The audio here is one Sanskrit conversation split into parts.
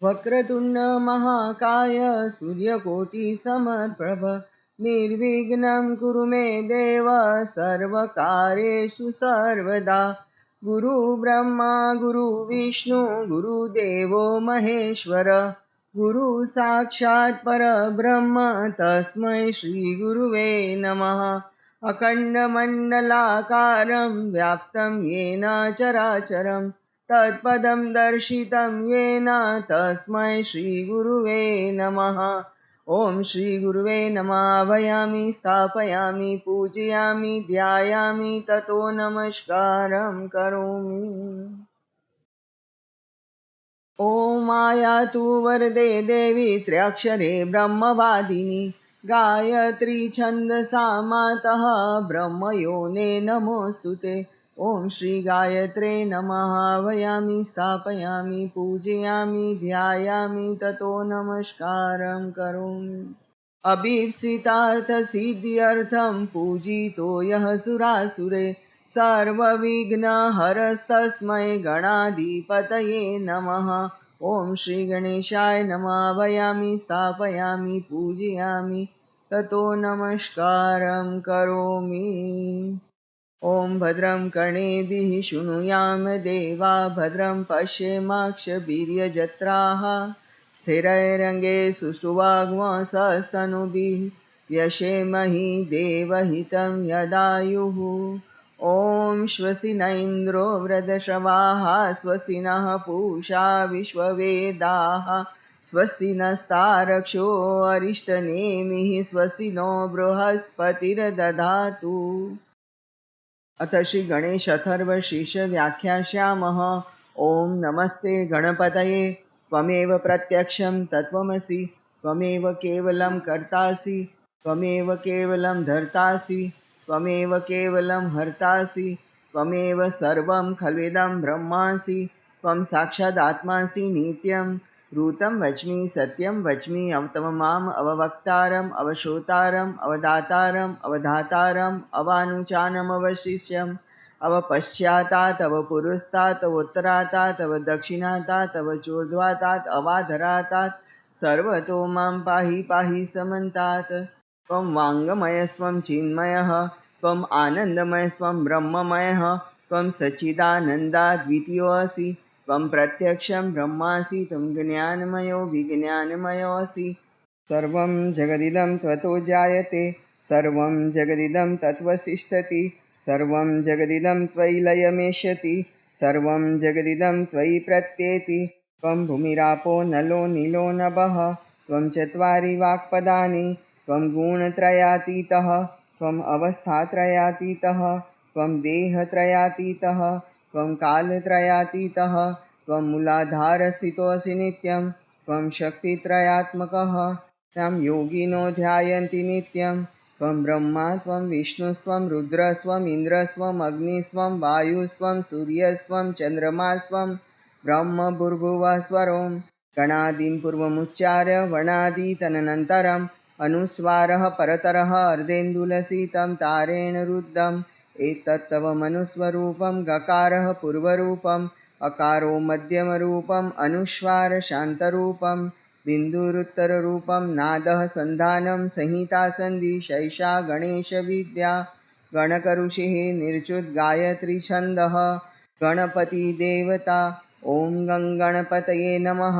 वक्रतुंड महाकाय सूर्यकोटिसमप्रभ निर्विघ्नं कुरु मे देव सर्वकार्येषु सर्वदा। गुरु ब्रह्मा गुरु विष्णु गुरुदेवो महेश्वर गुरु साक्षात् परब्रह्म तस्मै श्री गुरुवे नमः। अखण्डमण्डलाकारं व्याप्तं येन चराचरं तत्पदं दर्शितं येन तस्मै श्रीगुरुवे नमः। ॐ श्रीगुरुवे नमः। आवाहयामि स्थापयामि पूजयामि ध्यायामि ततो नमस्कारं करोमि। ॐ आयातु वरदे देवी त्र्यक्षरे ब्रह्मवादिनी गायत्री छन्दसा मातः ब्रह्मयोने नमोऽस्तुते। ॐ श्री गायत्रे नमः। आवाहयामि स्थापयामि पूजयामि ध्यायामि ततो नमस्कारं करोमि। अभीप्सितार्थसिद्ध्यर्थं पूजितो यः सुरासुरे सर्वविघ्नहरस्तस्मै गणाधिपतये नमः। ॐ श्री गणेशाय नमः। आवाहयामि स्थापयामि पूजयामि ततो नमस्कारं करोमि। ॐ भद्रं कर्णेभिः शृणुयाम देवा भद्रं पश्येमाक्षभिर्यजत्राः स्थिरैरङ्गे सुष्ठुवाग्मसस्तनुभिः व्यशेमहि देवहितं यदायुः। ॐ स्वस्ति न इन्द्रो वृद्धश्रवाः स्वस्ति नः पूषा विश्ववेदाः स्वस्ति नस्तारक्षो अरिष्टनेमिः स्वस्ति नो बृहस्पतिर्दधातु। अथ श्री गणेश अथर्व शीर्ष व्याख्यास्यामः। ओम नमस्ते गणपतये त्वमेव प्रत्यक्षं तत्त्वमसि त्वमेव केवलं कर्तासि त्वमेव केवलं धर्तासि त्वमेव केवलं हर्तासि त्वमेव सर्वं खल्विदं ब्रह्मासि त्वं साक्षादात्मासि नित्यं ऋतं वच्मि सत्यं वच्मि अवतममाम् अववक्तारम् अवश्रोतारम् अवदातारम् अवधातारम् अवानुचानम् अवशिष्यम् अवपश्चातात् अवपुरस्तात् अवोत्तरातात् अवदक्षिणातात् अवचोर्ध्वातात् अवाधरातात् सर्वतो मां पाहि पाहि समन्तात्। त्वं वाङ्मयस्त्वं चिन्मयः त्वम् आनन्दमयस्त्वं ब्रह्ममयः त्वं सच्चिदानन्दाद्वितीयोऽसि त्वं प्रत्यक्षं ब्रह्मासि त्वं ज्ञानमयो विज्ञानमयोऽसि। सर्वं जगदिदं त्वतो जायते सर्वं जगदिदं तत्त्वसिष्ठति सर्वं जगदिदं त्वयि लयमेष्यति सर्वं जगदिदं त्वयि प्रत्येति। त्वं भूमिरापो नलो नीलो नभः त्वं चत्वारि वाक्पदानि त्वं गुणत्रयातीतः त्वम् अवस्थात्रयातीतः त्वं देहत्रयातीतः त्वं कालत्रयातीतः त्वं मूलाधारस्थितोऽसि नित्यं त्वं शक्तित्रयात्मकः तं योगिनो ध्यायन्ति नित्यं त्वं ब्रह्मा त्वं विष्णुस्त्वं रुद्रस्त्वम् इन्द्रस्त्वम् अग्निस्त्वं वायुस्त्वं सूर्यस्त्वं चन्द्रमास्त्वं ब्रह्म भूर्भुवः स्वरों गणादिं पूर्वमुच्चार्य वर्णादि तदनन्तरम् अनुस्वारः परतरः अर्धेन्दुलसितं तारेण रुद्धम् एतत्तव मनुस्वरूपं गकारः पूर्वरूपम् अकारो मध्यमरूपम् अनुस्वार शान्तरूपं बिन्दुरुत्तररूपं नादः सन्धानं संहिता सन्धि शैषा गणेशविद्या गणकऋषिः निर्च्युत गायत्री छन्दः गणपतिदेवता। ॐ गणपतये नमः।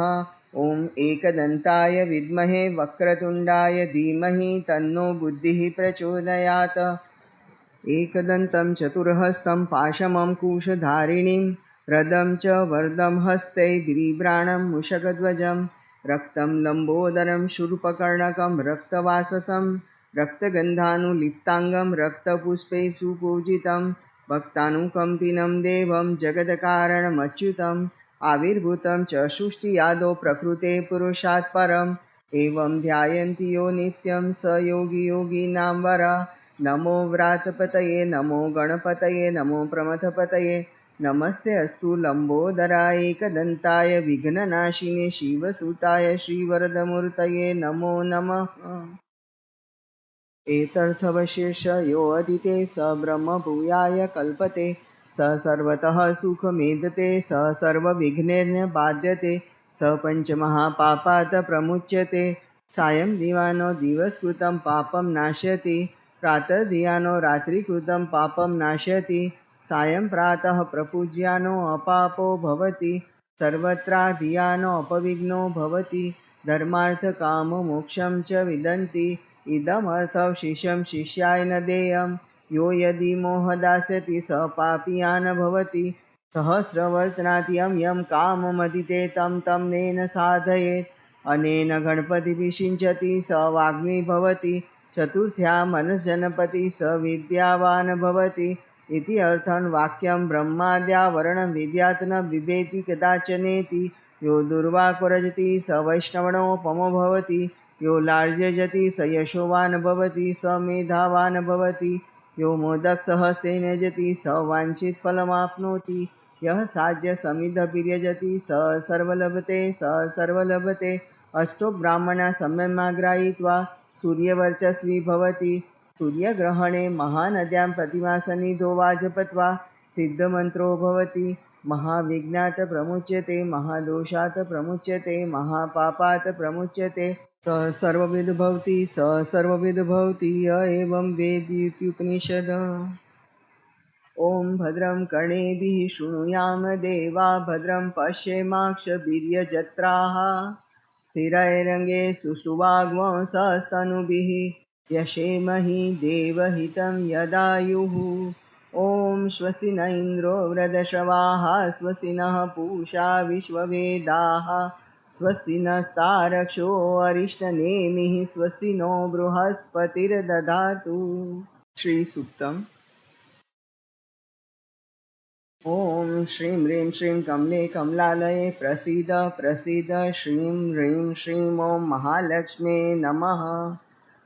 ॐ एकदन्ताय विद्महे वक्रतुण्डाय धीमहि तन्नो बुद्धिः प्रचोदयात्। एकदन्तं चतुर्हस्तं पाशमं कुशधारिणीं रदं च वरदं हस्ते गिरिभ्राणं मूषकध्वजं रक्तं लम्बोदरं शूर्पकर्णकं रक्तवाससं रक्तगन्धानुलिप्ताङ्गं रक्तपुष्पे सुपूजितं भक्तानुकम्पिनं देवं जगत्कारणमच्युतम् आविर्भूतं च षष्ठीयादौ प्रकृते पुरुषात् परम् एवं ध्यायन्ति यो नित्यं स योगी योगिनां वरः। नमो व्रातपतये नमो गणपतये नमो प्रमथपतये नमस्ते अस्तु लम्बोदराय एकदन्ताय विघ्ननाशिने शिवसुताय श्रीवरदमूर्तये नमो नमः। एतर्थवशेष यो अदिते स ब्रह्मभूयाय कल्पते स सर्वतः सुखमेधते स सर्वविघ्नैर्न बाध्यते स पञ्चमहापापात् प्रमुच्यते। सायं दिवानो दिवसकृतं पापं नाशयति, प्रातर्दियानो रात्रिकृतं पापं नाशयति, सायं प्रातः प्रपूज्यानो अपापो भवति, सर्वत्राधियानो अपविघ्नो भवति। धर्मार्थकाममोक्षं च विदन्ति, इदमर्थशिष्यं शिष्याय न देयं। यो यदि मोहदास्यति स पापीयान् भवति, सहस्रवर्तनात् यं यं काममदिते तं तं नेन साधयेत्। अनेन गणपतिभिषिञ्चति स वाग्मी भवति, चतुर्थ्या मनस्जनपति स विद्यावान् भवति। इति अर्थं वाक्यं ब्रह्माद्या वर्णं विद्यात् न बिभेति कदाचनेति। यो दुर्वाक्यरजति स वैष्णवनोपमो भवति, यो लार्जयति स यशोवान् भवति, स मेधावान् भवति। यो मोदकसहस्रेण यजति स वाञ्छितफलमाप्नोति, यः साज्यसमिद्धभिर्यजति स सर्वलभते, स सर्वलभते। अष्टो ब्राह्मणाः सम्यग्ग्राहीत्वा सूर्यवर्चस्वी भवति। सूर्यग्रहणे महानद्यां प्रतिमासन्निधो वा जपत्वा सिद्धमन्त्रो भवति। महाविघ्नात् प्रमुच्यते, महादोषात् प्रमुच्यते, महापापात् प्रमुच्यते। स सर्वविद् भवति, स सर्वविद् भवति, य एवं वेद उपनिषद। ॐ भद्रं कर्णेभिः शृणुयाम देवा, भद्रं पश्येमाक्षभिर्यजत्राः, स्थिरैरङ्गे सुष्ठुवाग्वंसस्तनूभिः, यशेमहि देवहितं यदायुः। ॐ स्वस्ति न इन्द्रो वृद्धश्रवाः, स्वस्ति नः पूषा विश्ववेदाः, स्वस्ति नस्तारक्षो अरिष्टनेमिः, स्वस्ति नो बृहस्पतिर्दधातु। श्रीसूक्तम्। ॐ श्रीं ह्रीं श्रीं कमले कमलालये प्रसीद प्रसीद, श्रीं ह्रीं श्रीं ॐ महालक्ष्मे नमः।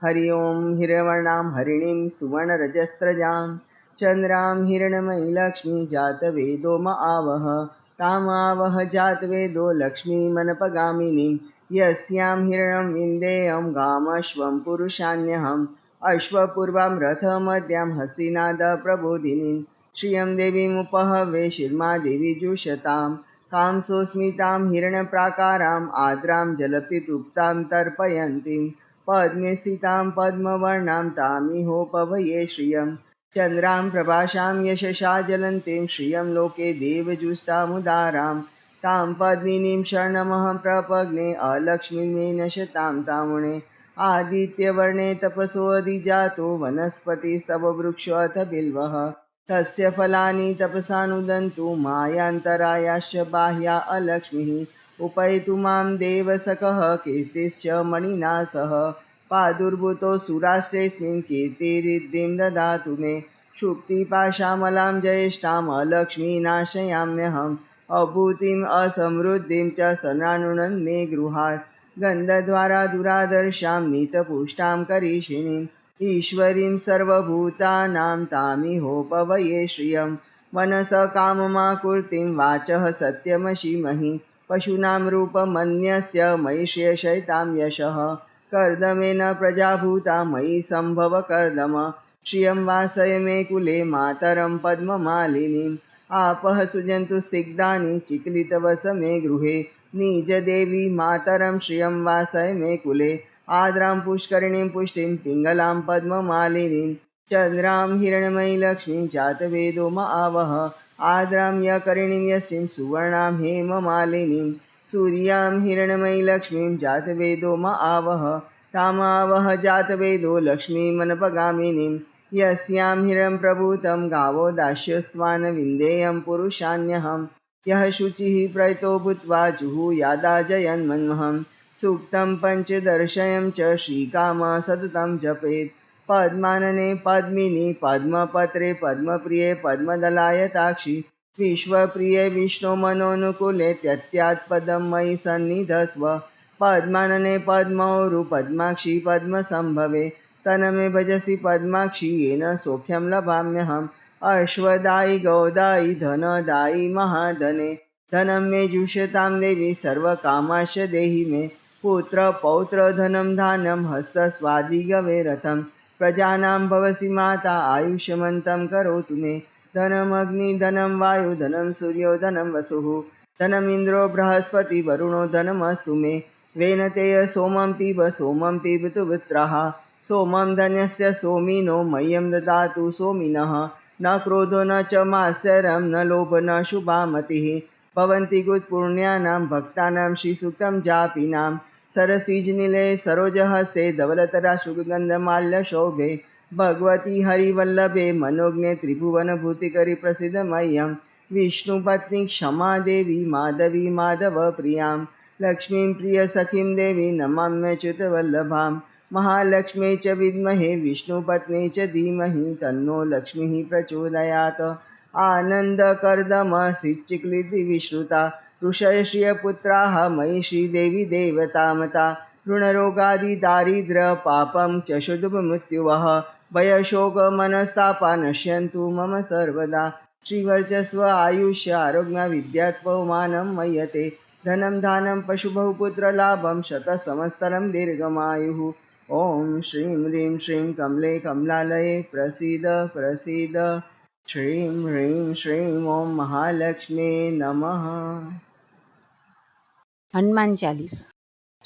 हरि ओं हिरवर्णां हरिणीं सुवर्णरजस्रजां, चन्द्रां हिरण्मयी लक्ष्मी जातवेदो म आवह, तामावह जातवेदो लक्ष्मीमनपगामिनीं, यस्यां हिरण्यं विन्देयं गामश्वं पुरुषान्यहम्, अश्वपूर्वां रथमद्यां हस्तिनाद प्रबोधिनीं, श्रियं देवीमुपहवे शिर्मादेवी जुषतां, कांसोऽस्मितां हिरण्यप्राकाराम् आद्रां जलप्तितृप्तां तर्पयन्तीं, पद्मे स्थितां पद्मवर्णां तामिहोपभये श्रियं, चन्द्रां प्रभासां यशसा ज्वलन्तीं, श्रियं लोके देवजुष्टामुदारां, तां पद्मिनीं शरणमहं प्रपद्मे, अलक्ष्मीर्मेन शतां तामुणे। आदित्यवर्णे तपसोऽधिजातो वनस्पतिस्तव वृक्षोऽथ बिल्वः, तस्य फलानि तपसानुदन्तु, मायान्तरायाश्च बाह्या अलक्ष्मीः, उपैतु मां देवसखः कीर्तिश्च मणिना सह, पादुर्भूतो सुरास्येऽस्मिन् कीर्तिरिद्धिं ददातु मे, क्षुप्तिपाशामलां ज्येष्ठाम् अलक्ष्मीनाशयाम्यहम्, अभूतिम् असमृद्धिं च सनानुनन् मे गृहात्, गन्धद्वारा दुरादर्शां नीतपुष्टां करीषिणीम्, ईश्वरीं सर्वभूतानां तामिहोपवये श्रियं, मनसः काममाकुर्तिं वाचः सत्यमशीमहि, पशूनां रूपमन्यस्य मयि शेषयतां यशः, कर्दमेन प्रजाभूता मयि सम्भव कर्दम, श्रियं वासय मे कुले मातरं पद्ममालिनीं, आपः सुजन्तु स्निग्धानि चिक्लितवस मे गृहे, निजदेवी मातरं श्रियं वासय मे कुले, आद्रां पुष्करिणीं पुष्टिं पिङ्गलां पद्ममालिनीं, चन्द्रां हिरण्मयी लक्ष्मीं जातवेदो म आवह, आद्रां यकर्णीं यसीं सुवर्णां हेममालिनीं, सूर्यां हिरण्मयी लक्ष्मीं जातवेदो म आवह, तामावह जातवेदो लक्ष्मीमनपगामिनीं, यस्यां हिरण्यं प्रभूतं गावो दास्यस्वान् विन्देयं पुरुषान्यहम्, यः शुचिः प्रयतो भूत्वा जुहुयादाजयन्मन्महम्, सूक्तं पञ्चदर्शयं च श्रीकामः सततं जपेत्, पद्मानने पद्मिनी पद्मपत्रे पद्मप्रिये पद्मदलायताक्षि, विश्वप्रिये विष्णुमनोनुकूले त्यत्यात्पदं मयि सन्निधस्व, पद्मानने पद्मौरु पद्माक्षि पद्मसम्भवे, तन्मे भजसि पद्माक्षि येन सौख्यं लभाम्यहम्, अश्वदायि गौदायि धनदायि महाधने, धनं मे जुषतां देवी सर्वकामाश्च देहि मे, पुत्र पौत्र धनं धान्यं हस्तस्वादिगवे रथं, प्रजानां भवसि माता आयुष्यमन्तं करोतु मे, धनमग्नि धनं वायु धनं सूर्यो धनं वसुः, धनमिन्द्रो बृहस्पति वरुणो धनमस्तु मे वेनतेय सोमं पिब वृत्रः सोमं धन्यस्य सोमिनो मह्यं ददातु सोमिनः न क्रोधो न च मात्सर्यं न लोभ न शुभा मतिः भवन्ति गुरुपुण्यानां भक्तानां श्रीसूक्तं जापीनां सरसीजनिले सरोजहस्ते धवलतरा सुगन्धमाल्यशोभे भगवती हरिवल्लभे मनोज्ञे त्रिभुवनभूतिकरि प्रसिद्धमह्यं विष्णुपत्नी क्षमा देवी माधवी माधवप्रियां लक्ष्मीं प्रियसखीं देवी नमाम्यच्युतवल्लभां महालक्ष्मी च विद्महे विष्णुपत्नी च धीमहि तन्नो लक्ष्मीः प्रचोदयात् आनन्दकर्दमसिच्चिक्लिदिविश्रुता ऋषयश्रियपुत्राः मयि श्रीदेवी देवतामता ऋणरोगादिदारिद्र्यपापं क्यशुदुपमृत्युवः भयशोकमनस्तापा नश्यन्तु मम सर्वदा श्रीवर्चस्व आयुष्य आरोग्य विद्यात्पौमानं मय्यते धनं धानं पशुबहुपुत्रलाभं शतसंवत्सरं दीर्घमायुः ॐ श्रीं ह्रीं श्रीं कमले कमलालये प्रसीद प्रसीद श्रीं ह्रीं श्रीं ॐ महालक्ष्मी नमः। हनुमान चालीसा।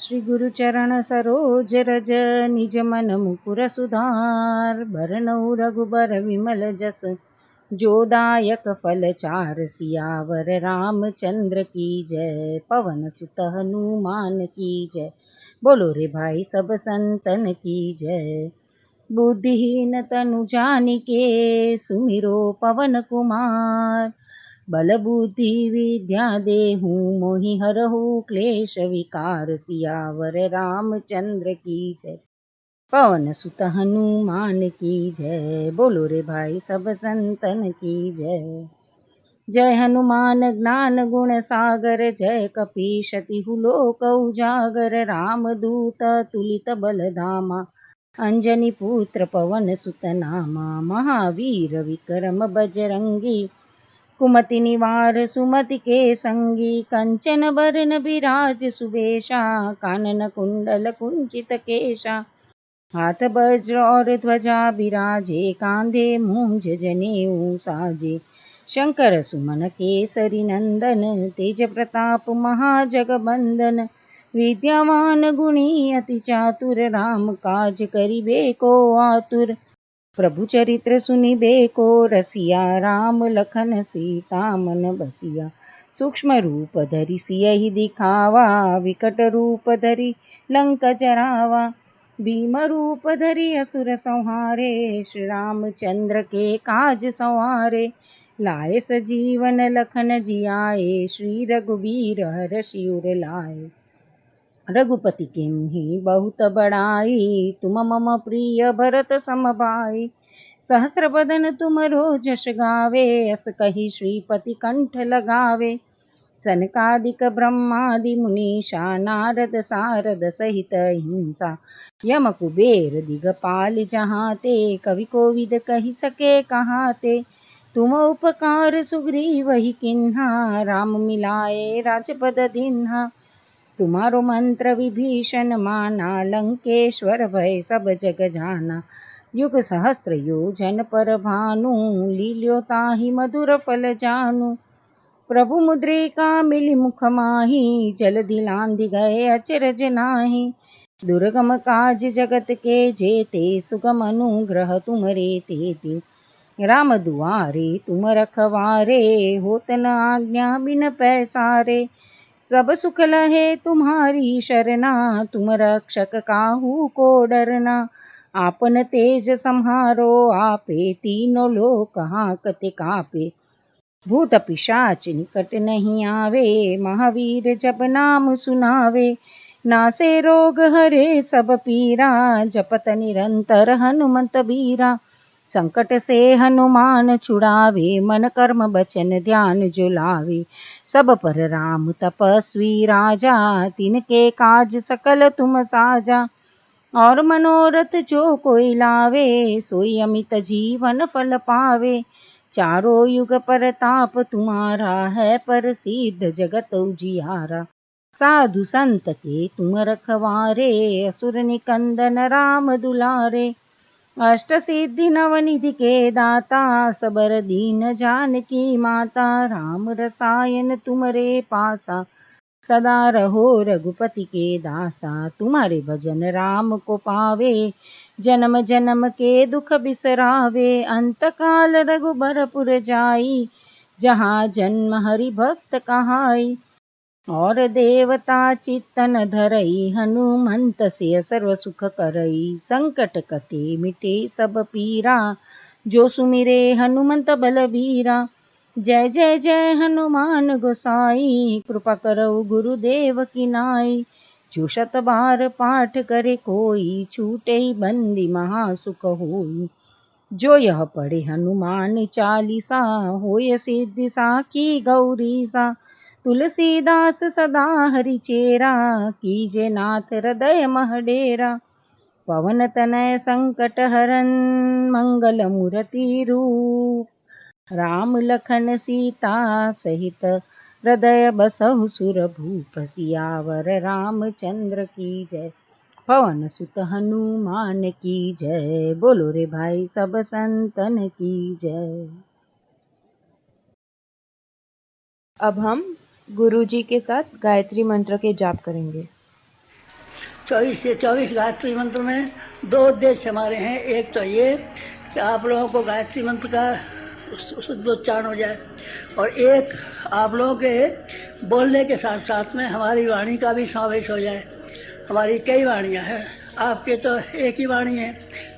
श्री गुरु चरण सरोज रज निज मन मुकुर सुधार बरनऊ रघुबर विमल जस जोदायक फल चार सियावर रामचंद्र की जय पवन सुत हनुमान की जय। बोलो रे भाई सब संतन की जय। बुद्धिहीन तनु जानिके सुमिरो पवन कुमार बल बुद्धि विद्या देहु मोहि हरहु क्लेश विकार सियावर रामचंद्र की जय पवन सुत हनुमान की जय। बोलो रे भाई सब संतन की जय। जय हनुमान ज्ञान गुण सागर जय कपीशति लोक उजागर रामदूत तुलित बलधामा अंजनी पुत्र पवन सुत नामा महावीर विक्रम बजरंगी कुमति निवार सुमति के संगी कंचन बरन बिराज सुबेशा कानन कुंडल कुंचित केशा हाथ वज्र और ध्वजा बिराजे कांधे मूंज जनेऊ साजे शंकर सुमन केसरी नंदन तेज प्रताप महाजगबंदन विद्यावान गुणी अति चातुर राम काज करिबे को आतुर प्रभु चरित्र सुनिबे को रसिया राम लखन सीता मन बसिया सूक्ष्म रूप धरि सियहि दिखावा विकट रूप धरि लंक जरावा भीम रूप धरि असुर संहारे श्री रामचंद्र के काज संवारे लाए सजीवन लखन जियाए श्री रघुबीर हरषि उर लाए रघुपति किन्हि बहुत बड़ाई तुम मम प्रिय भरत सम भाई सहस्र बदन तुमरो जश गावे अस कहि श्रीपति कंठ लगावे सनकादिक ब्रह्मादि मुनीषा नारद सारद सहित हिंसा यम कुबेर दिगपाल जहाते कवि कोविद कहि सके कहाते तुम उपकार सुग्रीव ही किन्हा राम मिलाए राजपद दिन्हा तुम्हारो मंत्र विभीषण माना लंकेश्वर भय सब जग जाना युग सहस्त्र योजन पर भानु लील्यो ताहि मधुर फल जानु प्रभु मुद्रिका मिली मुख माही जलधि लांघि गए अचरज नाही दुर्गम काज जगत के जेते सुगम अनुग्रह तुमरे तेते राम दुआरे तुम रखवारे होत न आज्ञा बिन पैसारे सब सुख लहे तुम्हारी शरणा तुम रक्षक काहू को डरना आपन तेज सम्हारो आपे तीनों लोक हाकते कापे भूत पिशाच निकट नहीं आवे महावीर जब नाम सुनावे नासे रोग हरे सब पीरा जपत निरंतर हनुमत बीरा संकट से हनुमान छुड़ावे मन कर्म बचन ध्यान जुलावे सब पर राम तपस्वी राजा तिनके काज सकल तुम साजा और मनोरथ जो कोई लावे सोई अमित जीवन फल पावे चारों युग परताप तुम्हारा है प्रसिद्ध जगत उजियारा साधु संत के तुम रखवारे असुर निकंदन राम दुलारे अष्टसिद्धि नवनिधि के दाता, सबर दीन जानकी माता। राम रसायन तुमरे पासा, सदा रहो रघुपति के दासा। तुम्हारे भजन राम को पावे, जन्म जन्म के दुख बिसरावे। अंत काल रघुबरपुर जाई, जहाँ जन्म हरि भक्त कहाई। और देवता चित्तन धरई, हनुमंत से सर्व सुख करई। संकट कटे मिटे सब पीरा, जो सुमिरे हनुमंत बलबीरा। जय जय जय हनुमान गोसाई, कृपा करौ गुरुदेव की नाई। जो शत बार पाठ करे कोई, छूटे बंदी महासुख होई। जो यह पढ़े हनुमान चालीसा, होय सिद्धि साखी गौरी सा। तुलसीदास सदा हरि चेरा, कीजे नाथ हृदय मह डेरा। पवन तनय संकट हरन, मंगल मूर्ति रूप। राम लखन सीता सहित, हृदय बसहु सुर भूप। सियावर रामचंद्र की जय, पवन सुत हनुमान की जय। बोलो रे भाई सब संतन की जय। अब हम गुरु जी के साथ गायत्री मंत्र के जाप करेंगे। 24 से 24 गायत्री मंत्र में 2 उद्देश्य हमारे हैं। एक तो ये कि आप लोगों को गायत्री मंत्र का शुद्ध उच्चारण हो जाए, और एक आप लोगों के बोलने के साथ साथ में हमारी वाणी का भी समावेश हो जाए। हमारी कई वाणियाँ हैं, आपके तो एक ही वाणी है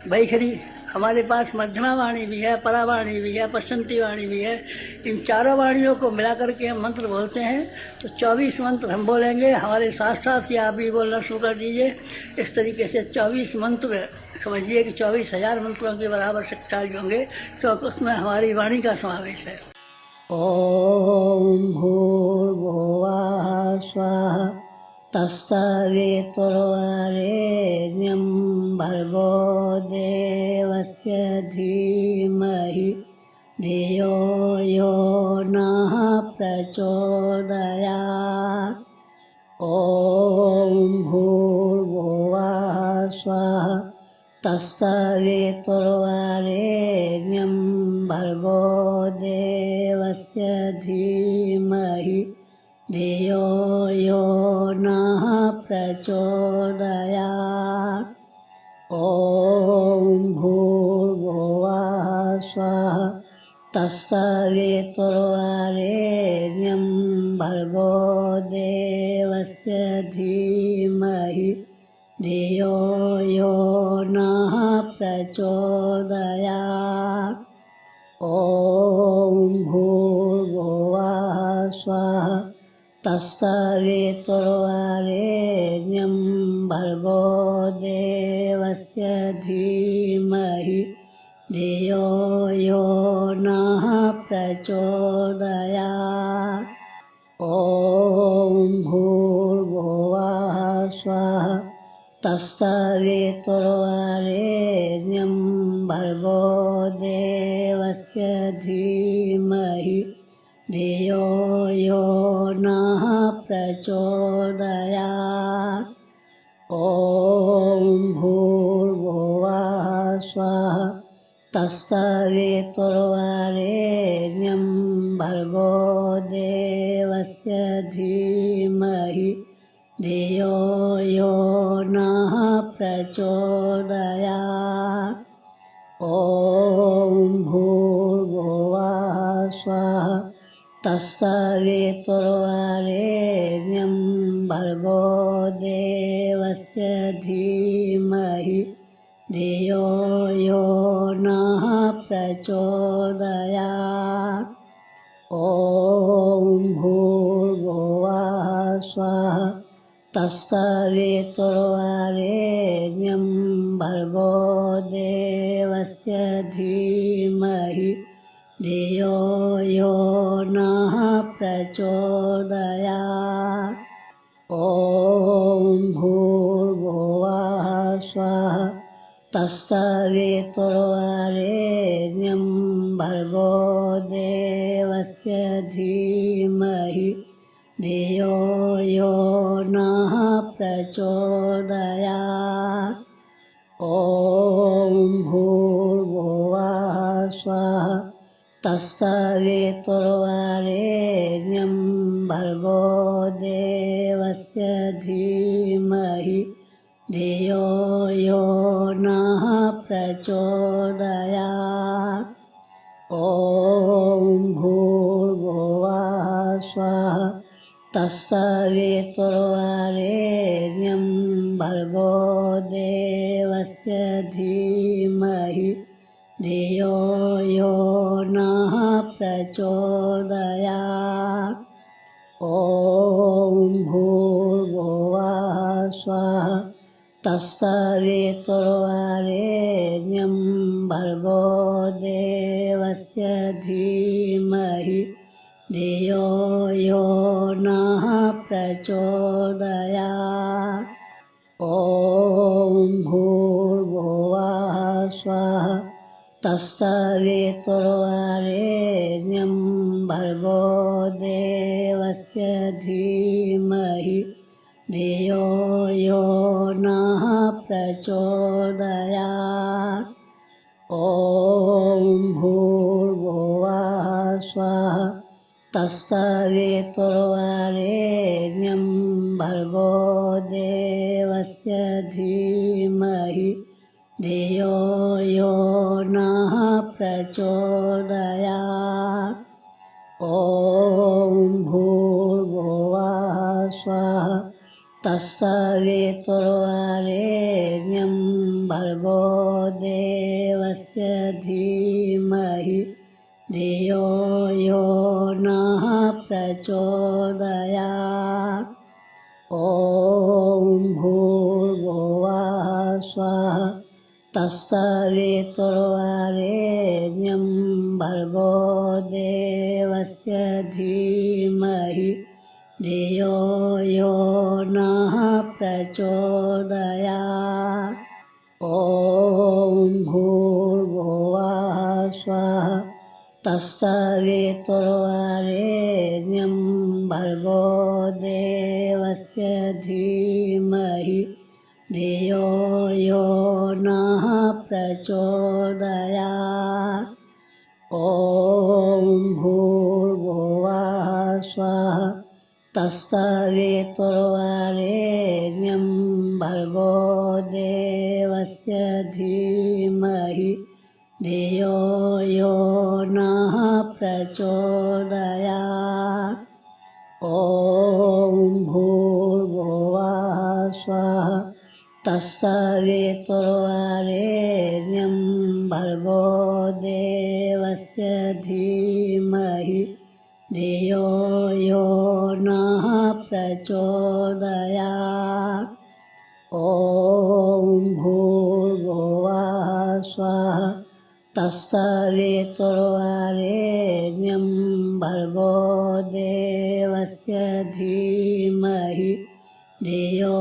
भैखरी। हमारे पास मध्यमा वाणी भी है, परावाणी भी है, पश्चंती वाणी भी है। इन चारों वाणियों को मिला करके हम मंत्र बोलते हैं। तो 24 मंत्र हम बोलेंगे, हमारे साथ साथ ही आप भी बोलना शुरू कर दीजिए। इस तरीके से 24 मंत्र समझिए कि 24,000 मंत्रों के बराबर शक्तिशाली होंगे, क्योंकि उसमें हमारी वाणी का समावेश है। ओम भूर्भुवः स्वः तत्सवितुर्वरेण्यं भर्गो देवस्य धीमहि धियो यो नः प्रचोदयात्। ॐ भूर्भुवः स्वः तत्सवितुर्वरेण्यं भर्गो देवस्य धीमहि धियो यो नः प्रचोदयात्। ॐ भूर्भुवः स्वः तत्सवितुर्वरेण्यं भर्गो देवस्य धीमहि धियो यो नः प्रचोदयात्। ॐ भूर्भुवः स्वः तत्सवितुर्वरेण्यं भर्गो देवस्य धीमहि धियो यो नः प्रचोदयात्। ॐ भूर्भुवः स्वः तत्सवितुर्वरेण्यं भर्गो देवस्य धीमहि धियो यो नः प्रचोदयात्। ॐ भूर्भुवः स्वः तत्सवितुर्वरेण्यं भर्गो देवस्य धीमहि धियो यो नः प्रचोदयात्। ॐ भूर्भुवः स्वः तत्सवितुर्वरेण्यं भर्गो देवस्य धीमहि धियो यो नः प्रचोदयात्। ॐ भूर्भुवः स्वः तत्सवितुर्वरेण्यं भर्गो देवस्य धीमहि धियो यो नः प्रचोदयात्। ॐ भूर्भुवः स्वः तत्सवितुर्वरेण्यं भर्गो देवस्य धीमहि धियो यो नः प्रचोदयात्। ॐ भूर्भुवः स्वः तत्सवितुर्वरेण्यं भर्गो देवस्य धीमहि धियो यो नः प्रचोदयात्। ॐ भूर्भुवः स्वः तत्सवितुर्वरेण्यं भर्गो देवस्य धीमहि धियो यो नः प्रचोदयात्। ॐ भूर्भुवः स्वः तत्सवितुर्वरेण्यं भर्गो देवस्य धीमहि धियो यो नः प्रचोदयात्। ॐ भूर्भुवः स्वः तत्सवितुर्वरेण्यं भर्गो देवस्य धीमहि धियो यो नः प्रचोदयात्। ॐ भूर्भुवः स्वः तत्सवितुर्वरेण्यं भर्गो देवस्य धीमहि धियो यो नः प्रचोदयात्। ॐ भूर्भुवः स्वः तत्सवितुर्वरेण्यं भर्गो देवस्य धीमहि धियो यो नः प्रचोदयात्। ॐ भूर्भुवः स्वः तत्सवितुर्वरेण्यं भर्गो देवस्य धीमहि धियो यो नः प्रचोदयात्। ॐ भूर्भुवः स्वः तत्सवितुर्वरेण्यं भर्गो देवस्य धीमहि धियो यो नः प्रचोदयात्। ॐ भूर्भुवः स्वः तत्सवितुर्वरेण्यं भर्गो देवस्य धीमहि धियो यो नः प्रचोदयात्। ॐ भूर्भुवः स्वः तत्सवितुर्वरेण्यं भर्गो देवस्य धीमहि धियो यो नः प्रचोदयात्। ॐ भूर्भुवः स्वः तत्सवितुर्वरेण्यं भर्गो देवस्य धीमहि धियो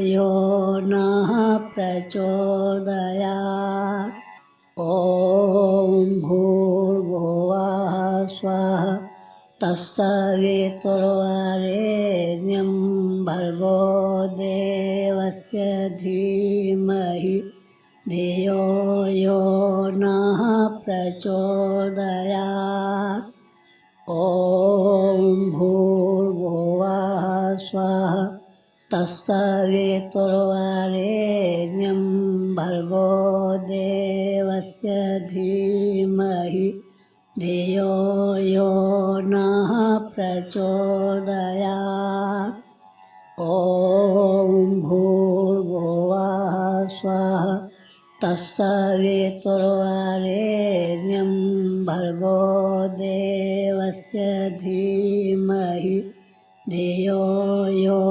यो नः प्रचोदयात्। ॐ भूर्भुवः स्वः तत्सवितुर्वरेण्यं भर्गो देवस्य धीमहि धियो यो नः प्रचोदयात्। ॐ भूर्भुवः स्वः तत्सवितुर्वरेण्यं भर्गो देवस्य धीमहि धियो यो नः प्रचोदयात्। ॐ भूर्भुवः स्वः तत्सवितुर्वरेण्यं भर्गो देवस्य धीमहि धियो यो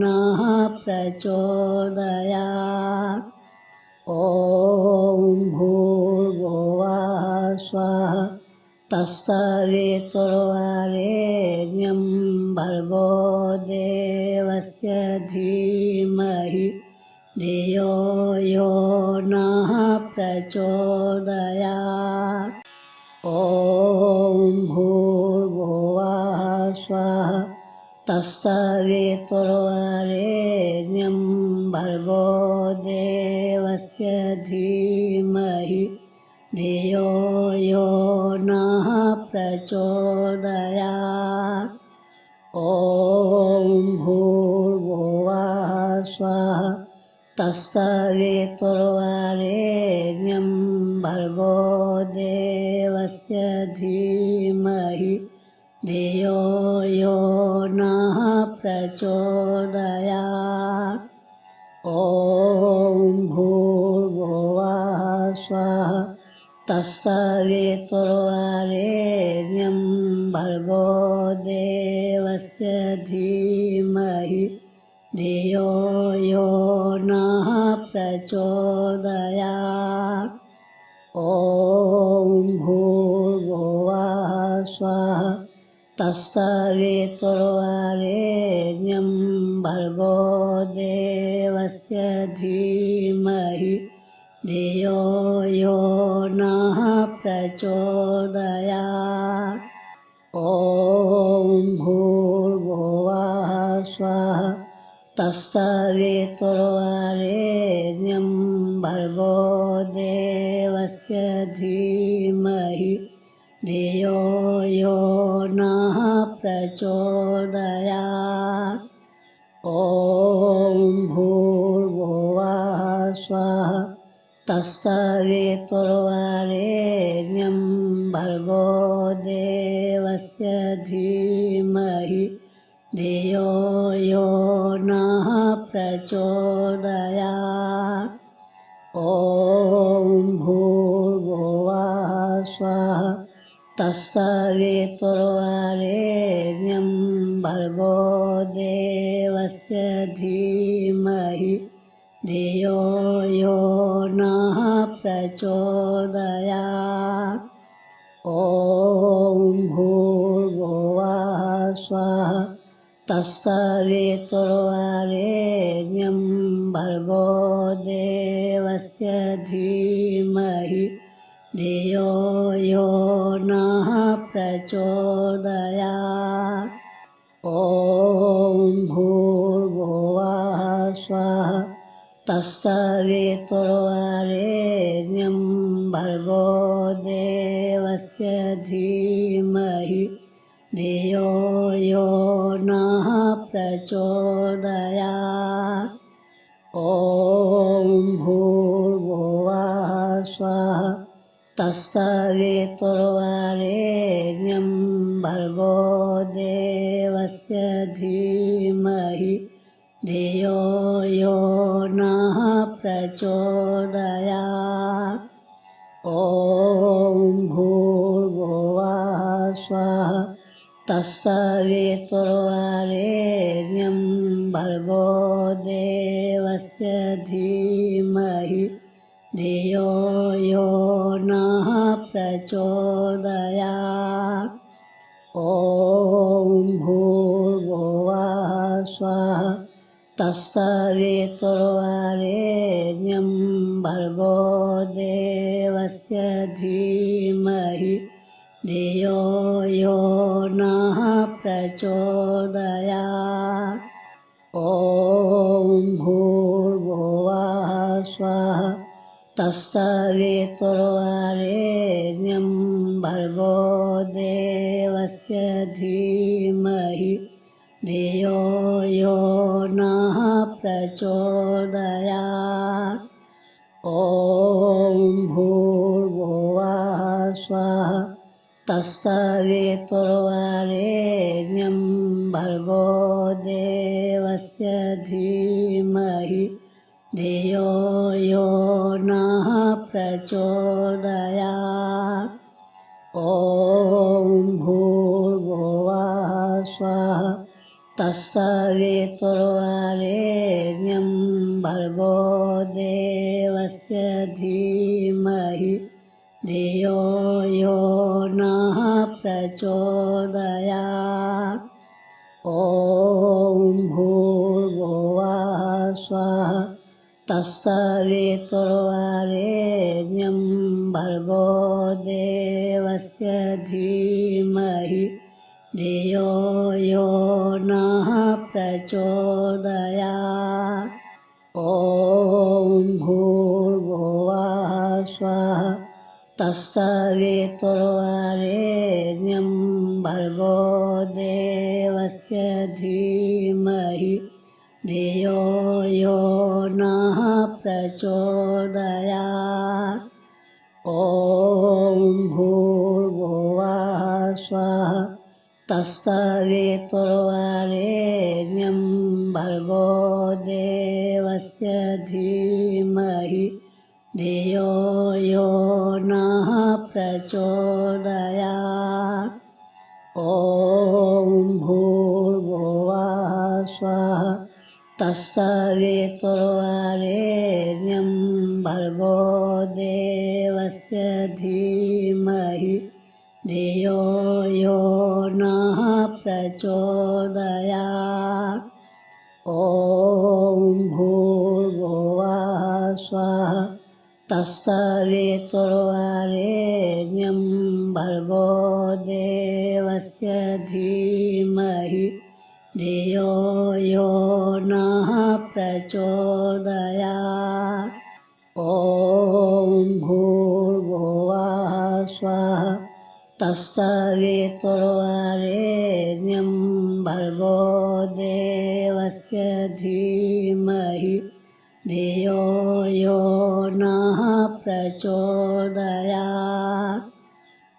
नः प्रचोदयात्। ॐ भूर्भुवः स्वः तत्सवितुर्वरेण्यं भर्गो देवस्य धीमहि धियो यो नः प्रचोदयात्। ॐ भूर्भुवः स्वः तत्सवितुर्वरेण्यं भर्गो देवस्य धीमहि धियो यो नः प्रचोदयात्। ॐ भूर्भुवः स्वः तत्सवितुर्वरेण्यं भर्गो देवस्य धीमहि धियो यो नः प्रचोदयात्। ॐ भूर्भुवः स्वः तत्सवितुर्वरेण्यं भर्गो देवस्य धीमहि धियो यो नः प्रचोदयात्। ॐ भूर्भुवः स्वः तत्सवितुर्वरेण्यं भर्गो देवस्य धीमहि धियो यो नः प्रचोदयात्। ॐ भूर्भुवः स्वः तत्सवितुर्वरेण्यं भर्गो देवस्य धीमहि धियो यो नः प्रचोदयात्। ॐ भूर्भुवः स्वः तत्सवितुर्वरेण्यं भर्गो देवस्य धीमहि धियो यो नः प्रचोदयात्। ॐ भूर्भुवः स्वः तत्सवितुर्वरेण्यं भर्गो देवस्य धीमहि धियो यो नः प्रचोदयात्। ॐ भूर्भुवः स्वः तत्सवितुर्वरेण्यं भर्गो देवस्य धीमहि धियो यो नः प्रचोदयात्। ॐ भूर्भुवः स्वः तत्सवितुर्वरेण्यं भर्गो देवस्य धीमहि धियो यो नः प्रचोदयात्। ॐ भूर्भुवः स्वः तत्सवितुर्वरेण्यं भर्गो देवस्य धीमहि धियो यो नः प्रचोदयात्। ॐ भूर्भुवः स्वः तत्सवितुर्वरेण्यं भर्गो देवस्य धीमहि धियो यो नः प्रचोदयात्। ॐ भूर्भुवः स्वः तत्सवितुर्वरेण्यं भर्गो देवस्य धीमहि धियो यो नः प्रचोदयात्। ॐ भूर्भुवः स्वः तत्सवितुर्वरेण्यं भर्गो देवस्य धीमहि धियो यो नः प्रचोदयात्। ॐ भूर्भुवः स्वः तत्सवितुर्वरेण्यं भर्गो देवस्य धीमहि धियो यो नः प्रचोदयात्। ॐ भूर्भुवः स्वः तत्सवितुर्वरेण्यं भर्गो देवस्य धीमहि धियो यो नः प्रचोदयात्। ॐ भूर्भुवः स्वः तत्सवितुर्वरेण्यं भर्गो देवस्य धीमहि धियो यो नः प्रचोदयात्। ॐ भूर्भुवः स्वाहा तत्सवितुर्वरेण्यं भर्गो देवस्य धीमहि धियो यो नः प्रचोदयात्। ॐ भूर्भुवः स्वः तत्सवितुर्वरेण्यं भर्गो देवस्य धीमहि धियो यो नः प्रचोदयात्। ॐ भूर्भुवः स्वः तत्सवितुर्वरेण्यं भर्गो देवस्य धीमहि धियो यो नः प्रचोदयात्। ॐ भूर्भुवः स्वः तत्सवितुर्वरेण्यं भर्गो देवस्य धीमहि धियो यो नः प्रचोदयात्। ॐ भूर्भुवः स्वः तत्सवितुर्वरेण्यं भर्गो देवस्य धीमहि धियो यो नः प्रचोदयात्।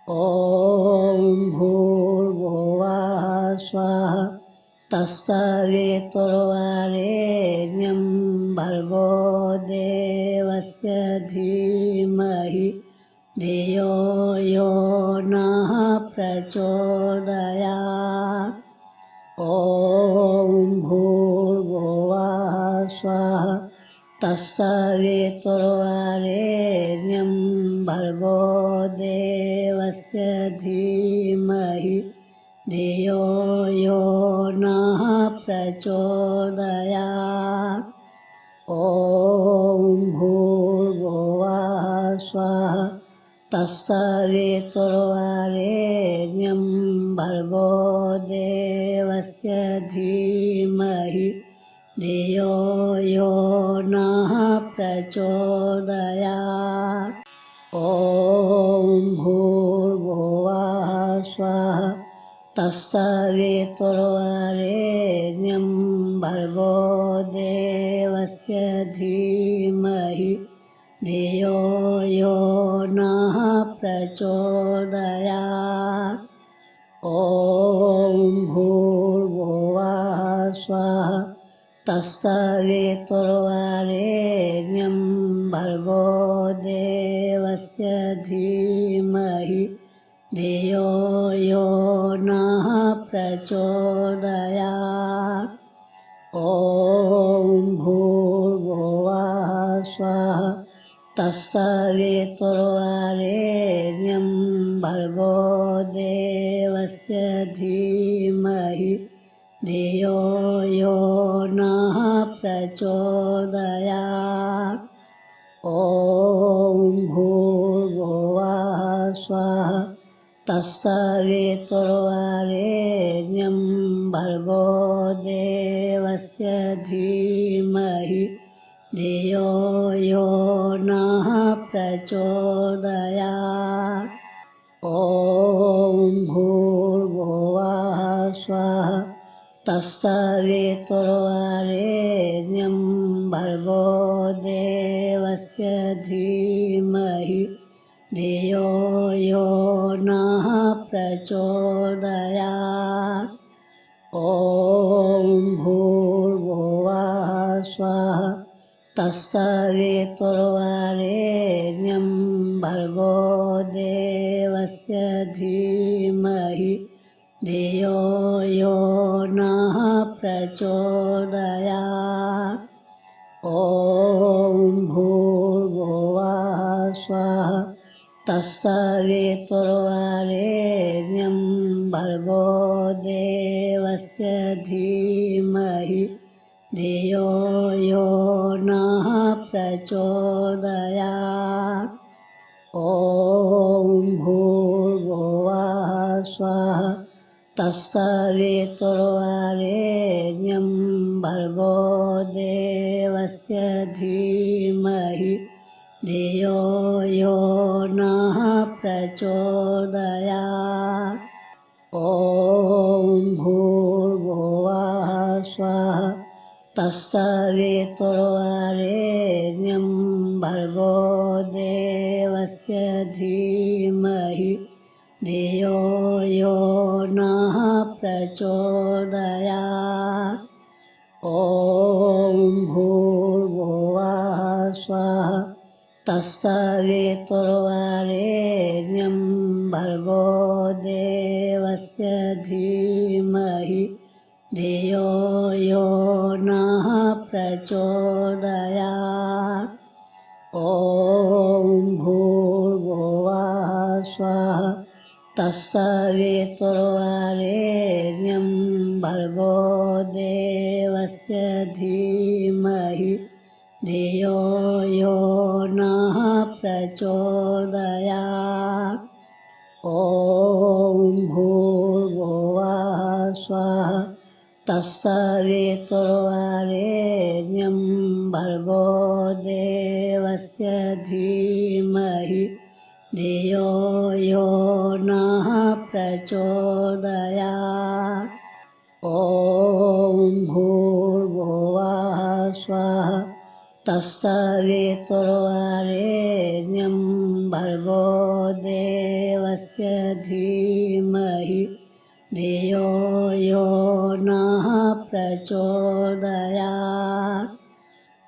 ॐ भूर्भुवः स्वः तत्सवितुर्वरेण्यं भर्गो देवस्य धीमहि धियो यो नः प्रचोदयात्। ॐ भूर्भुवः स्वः तत्सवितुर्वरेण्यं भर्गो देवस्य धीमहि धियो यो नः प्रचोदयात्। ॐ भूर्भुवः स्वः तत्सवितुर्वरेण्यं भर्गो देवस्य धीमहि धियो यो नः प्रचोदयात्। ॐ भूर्भुवः स्वः तत्सवितुर्वरेण्यं भर्गो देवस्य धीमहि धियो यो नः प्रचोदयात्। ॐ भूर्भुवः स्वः तत्सवितुर्वरेण्यं भर्गो देवस्य धीमहि धियो यो नः प्रचोदयात्। ॐ भूर्भुवः स्वः तत्सवितुर्वरेण्यं भर्गो देवस्य धीमहि धियो यो नः प्रचोदयात्। ॐ भूर्भुवः स्वः तत्सवितुर्वरेण्यं भर्गो देवस्य धीमहि धियो यो नः प्रचोदयात्। ॐ भूर्भुवः स्वः तत्सवितुर्वरेण्यं भर्गो देवस्य धीमहि धियो यो नः प्रचोदयात्। ॐ भूर्भुवः स्वः तत्सवितुर्वरेण्यं भर्गो देवस्य धीमहि धियो यो नः प्रचोदयात्। ॐ भूर्भुवः स्वः तत्सवितुर्वरेण्यं भर्गो देवस्य धीमहि धियो यो नः प्रचोदयात्। ॐ भूर्भुवः स्वः तत्सवितुर्वरेण्यं भर्गो देवस्य धीमहि धियो यो नः प्रचोदयात्। ॐ भूर्भुवः स्वः तत्सवितुर्वरेण्यं भर्गो देवस्य धीमहि धियो यो नः प्रचोदयात्। ॐ भूर्भुवः स्वः तत्सवितुर्वरेण्यं भर्गो देवस्य धीमहि धियो यो नः प्रचोदयात्। ॐ भूर्भुवः स्वः तत्सवितुर्वरेण्यं भर्गो देवस्य धीमहि धियो यो नः प्रचोदयात्। ॐ भूर्भुवः स्वः तत्सवितुर्वरेण्यं भर्गो देवस्य धीमहि धियो यो नः प्रचोदयात्। ॐ भूर्भुवः स्वः तत्सवितुर्वरेण्यं भर्गो देवस्य धीमहि धियो यो नः प्रचोदयात्।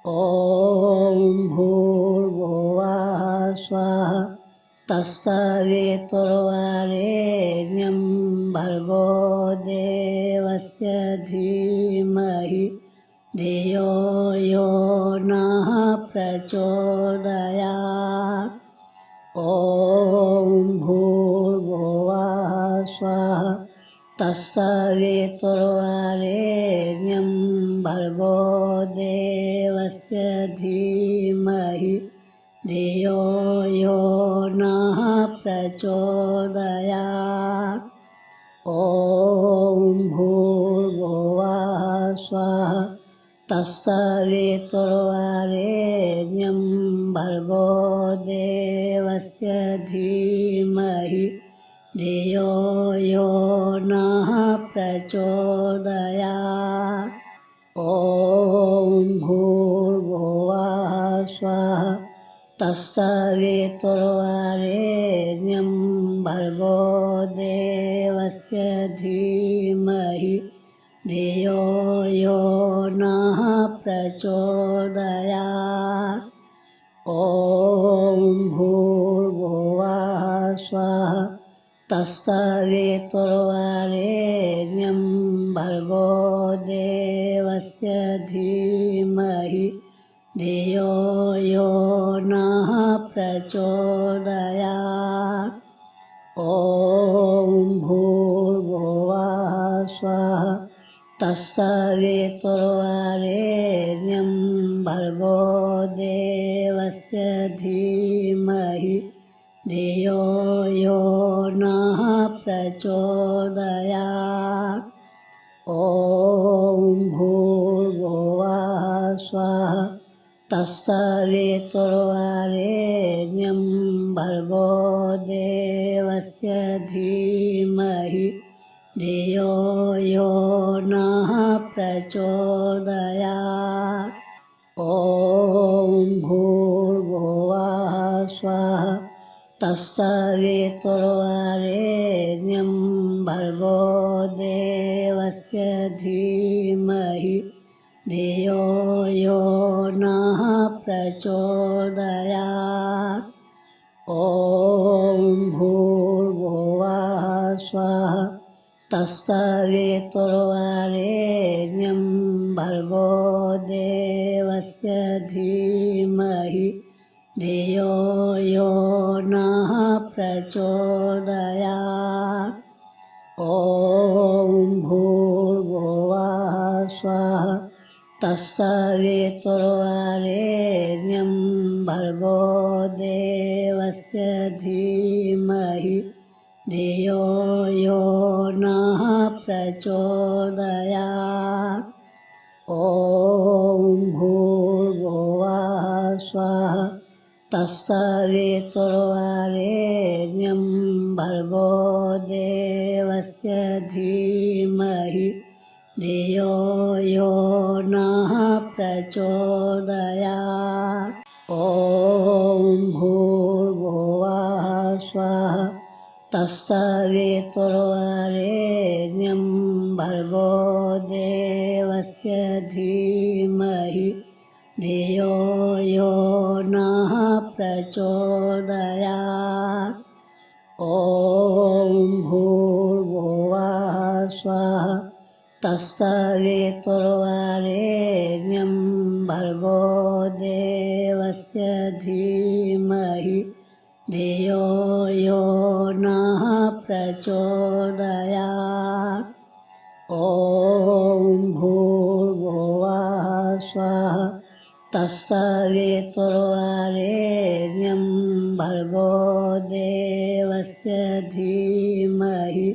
ॐ भूर्भुवः स्वः तत्सवितुर्वरेण्यं भर्गो देवस्य धीमहि धियो यो नः प्रचोदयात्। ॐ भूर्भुवः स्वः तत्सवितुर्वरेण्यं भर्गो देवस्य धीमहि धियो यो नः प्रचोदयात्। ॐ भूर्भुवः स्वः तत्सवितुर्वरेण्यं भर्गो देवस्य धीमहि धियो यो नः प्रचोदयात्। ॐ भूर्भुवः स्वः तत्सवितुर्वरेण्यं भर्गो देवस्य धीमहि धियो यो नः प्रचोदयात्। ॐ भूर्भुवः स्वः तत्सवितुर्वरेण्यं भर्गो देवस्य धीमहि धियो यो नः प्रचोदयात्। ॐ भूर्भुवः स्वः तत्सवितुर्वरेण्यं भर्गो देवस्य धीमहि धियो यो नः प्रचोदयात्। ॐ भूर्भुवः स्वः तत्सवितुर्वरेण्यं भर्गो देवस्य धीमहि धियो यो नः प्रचोदयात्। ॐ भूर्भुवः स्वः तत्सवितुर्वरेण्यं भर्गो देवस्य धीमहि धियो यो नः प्रचोदयात्। ॐ भूर्भुवः स्वः तत्सवितुर्वरेण्यं भर्गो देवस्य धीमहि धियो यो नः प्रचोदयात्। ॐ भूर्भुवः स्वः तत्सवितुर्वरेण्यं भर्गो देवस्य धीमहि धियो यो नः प्रचोदयात्। ॐ भूर्भुवः स्वः तत्सवितुर्वरेण्यं भर्गो देवस्य धीमहि धियो यो नः प्रचोदयात्। ॐ भूर्भुवः स्वः तत्सवितुर्वरेण्यं भर्गो देवस्य धीमहि धियो यो नः प्रचोदयात्। ॐ भूर्भुवः स्वः तत्सवितुर्वरेण्यं भर्गो देवस्य धीमहि धियो यो नः प्रचोदयात्। ॐ भूर्भुवः स्वः तत्सवितुर्वरेण्यं भर्गो देवस्य धीमहि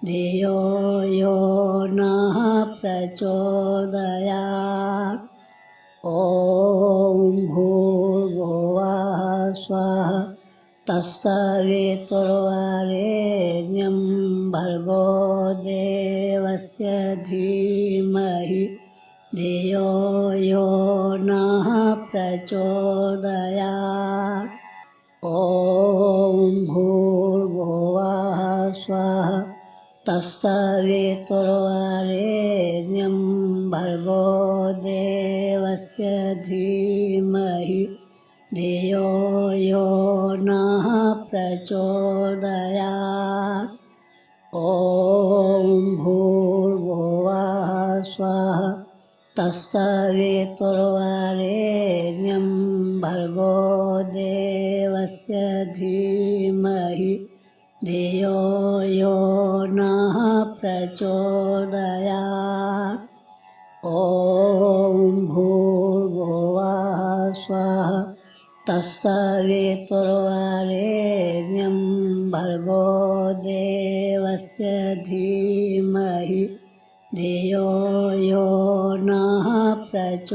धियो यो नः प्रचोदयात्। ॐ भूर्भुवः स्वः तत्सवितुर्वरेण्यं भर्गो देवस्य धीमहि धियो यो नः प्रचोदयात्। ॐ भूर्भुवः स्वः तत्सवितुर्वरेण्यं भर्गो देवस्य धीमहि धियो यो नः प्रचोदयात्। ॐ भूर्भुवः स्वः तत्सवितुर्वरेण्यं भर्गो देवस्य धीमहि धियो यो नः प्रचोदयात्। ॐ भूर्भुवः स्वः तत्सवितुर्वरेण्यं भर्गो देवस्य धीमहि धियो यो नः प्रचोदयात्।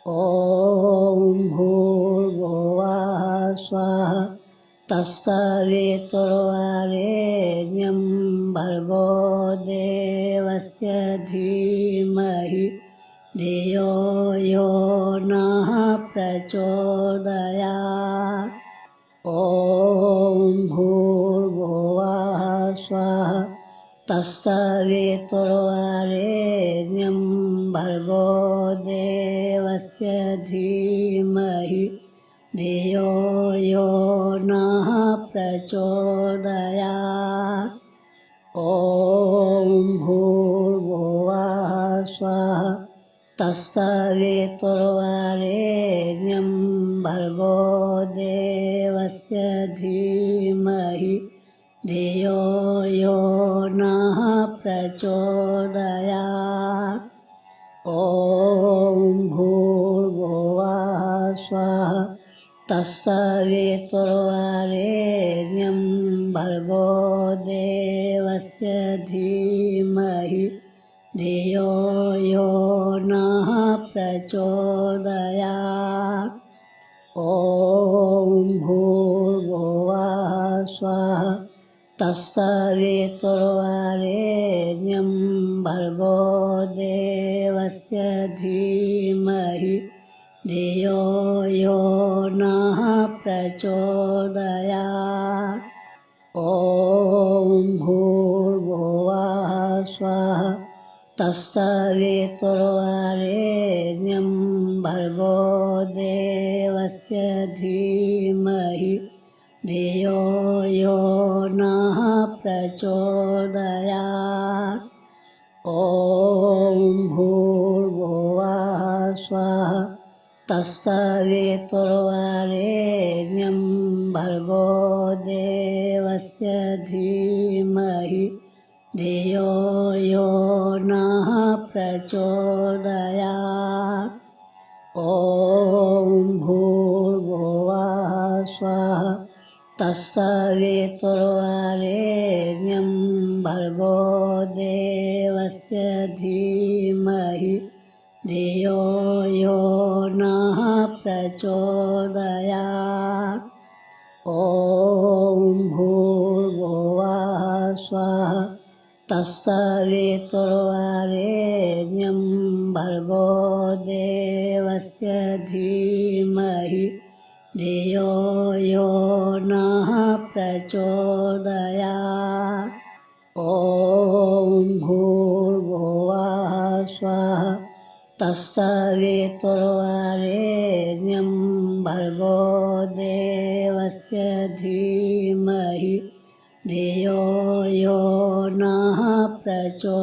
ॐ भूर्भुवः स्वः तत्सवितुर्वरेण्यं भर्गो देवस्य धीमहि धियो यो नः प्रचोदयात्। ॐ भूर्भुवः स्वः तत्सवितुर्वरेण्यं भर्गो देवस्य धीमहि धियो यो नः प्रचोदयात्। ॐ भूर्भुवः स्वः तत्सवितुर्वरेण्यं भर्गो देवस्य धीमहि धियो यो नः प्रचोदयात्। ॐ भूर्भुवः स्वः तत्सवितुर्वरेण्यं भर्गो देवस्य धीमहि धियो यो नः प्रचोदयात्। ॐ भूर्भुवः स्वः तत्सवितुर्वरेण्यं भर्गो देवस्य धीमहि धियो यो नः प्रचोदयात्। ॐ भूर्भुवः स्वः तत्सवितुर्वरेण्यं भर्गो देवस्य धीमहि धियो यो नः प्रचोदयात्। ॐ भूर्भुवः स्वः तत्सवितुर्वरेण्यं भर्गो देवस्य धीमहि धियो यो नः प्रचोदयात्। ॐ भूर्भुवः स्वः तत्सवितुर्वरेण्यं भर्गो देवस्य धीमहि धियो यो नः प्रचोदयात्। ॐ भूर्भुवः स्वः तत्सवितुर्वरेण्यं भर्गो देवस्य धीमहि धियो यो नः प्रचोदयात्। ॐ भूर्भुवः स्वः तत्सवितुर्वरेण्यं भर्गो देवस्य धीमहि धियो यो नः प्रचोदयात्।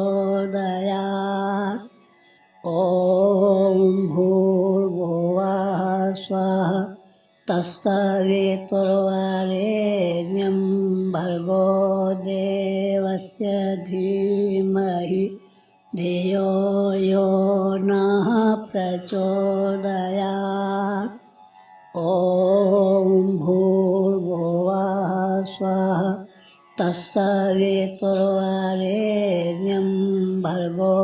ॐ भूर्भुवः स्वः तत्सवितुर्वरेण्यं भर्गो देवस्य धीमहि धियो यो नः प्रचोदयात्। ॐ भूर्भुवः स्वः तत्सवितुर्वरेण्यं भर्गो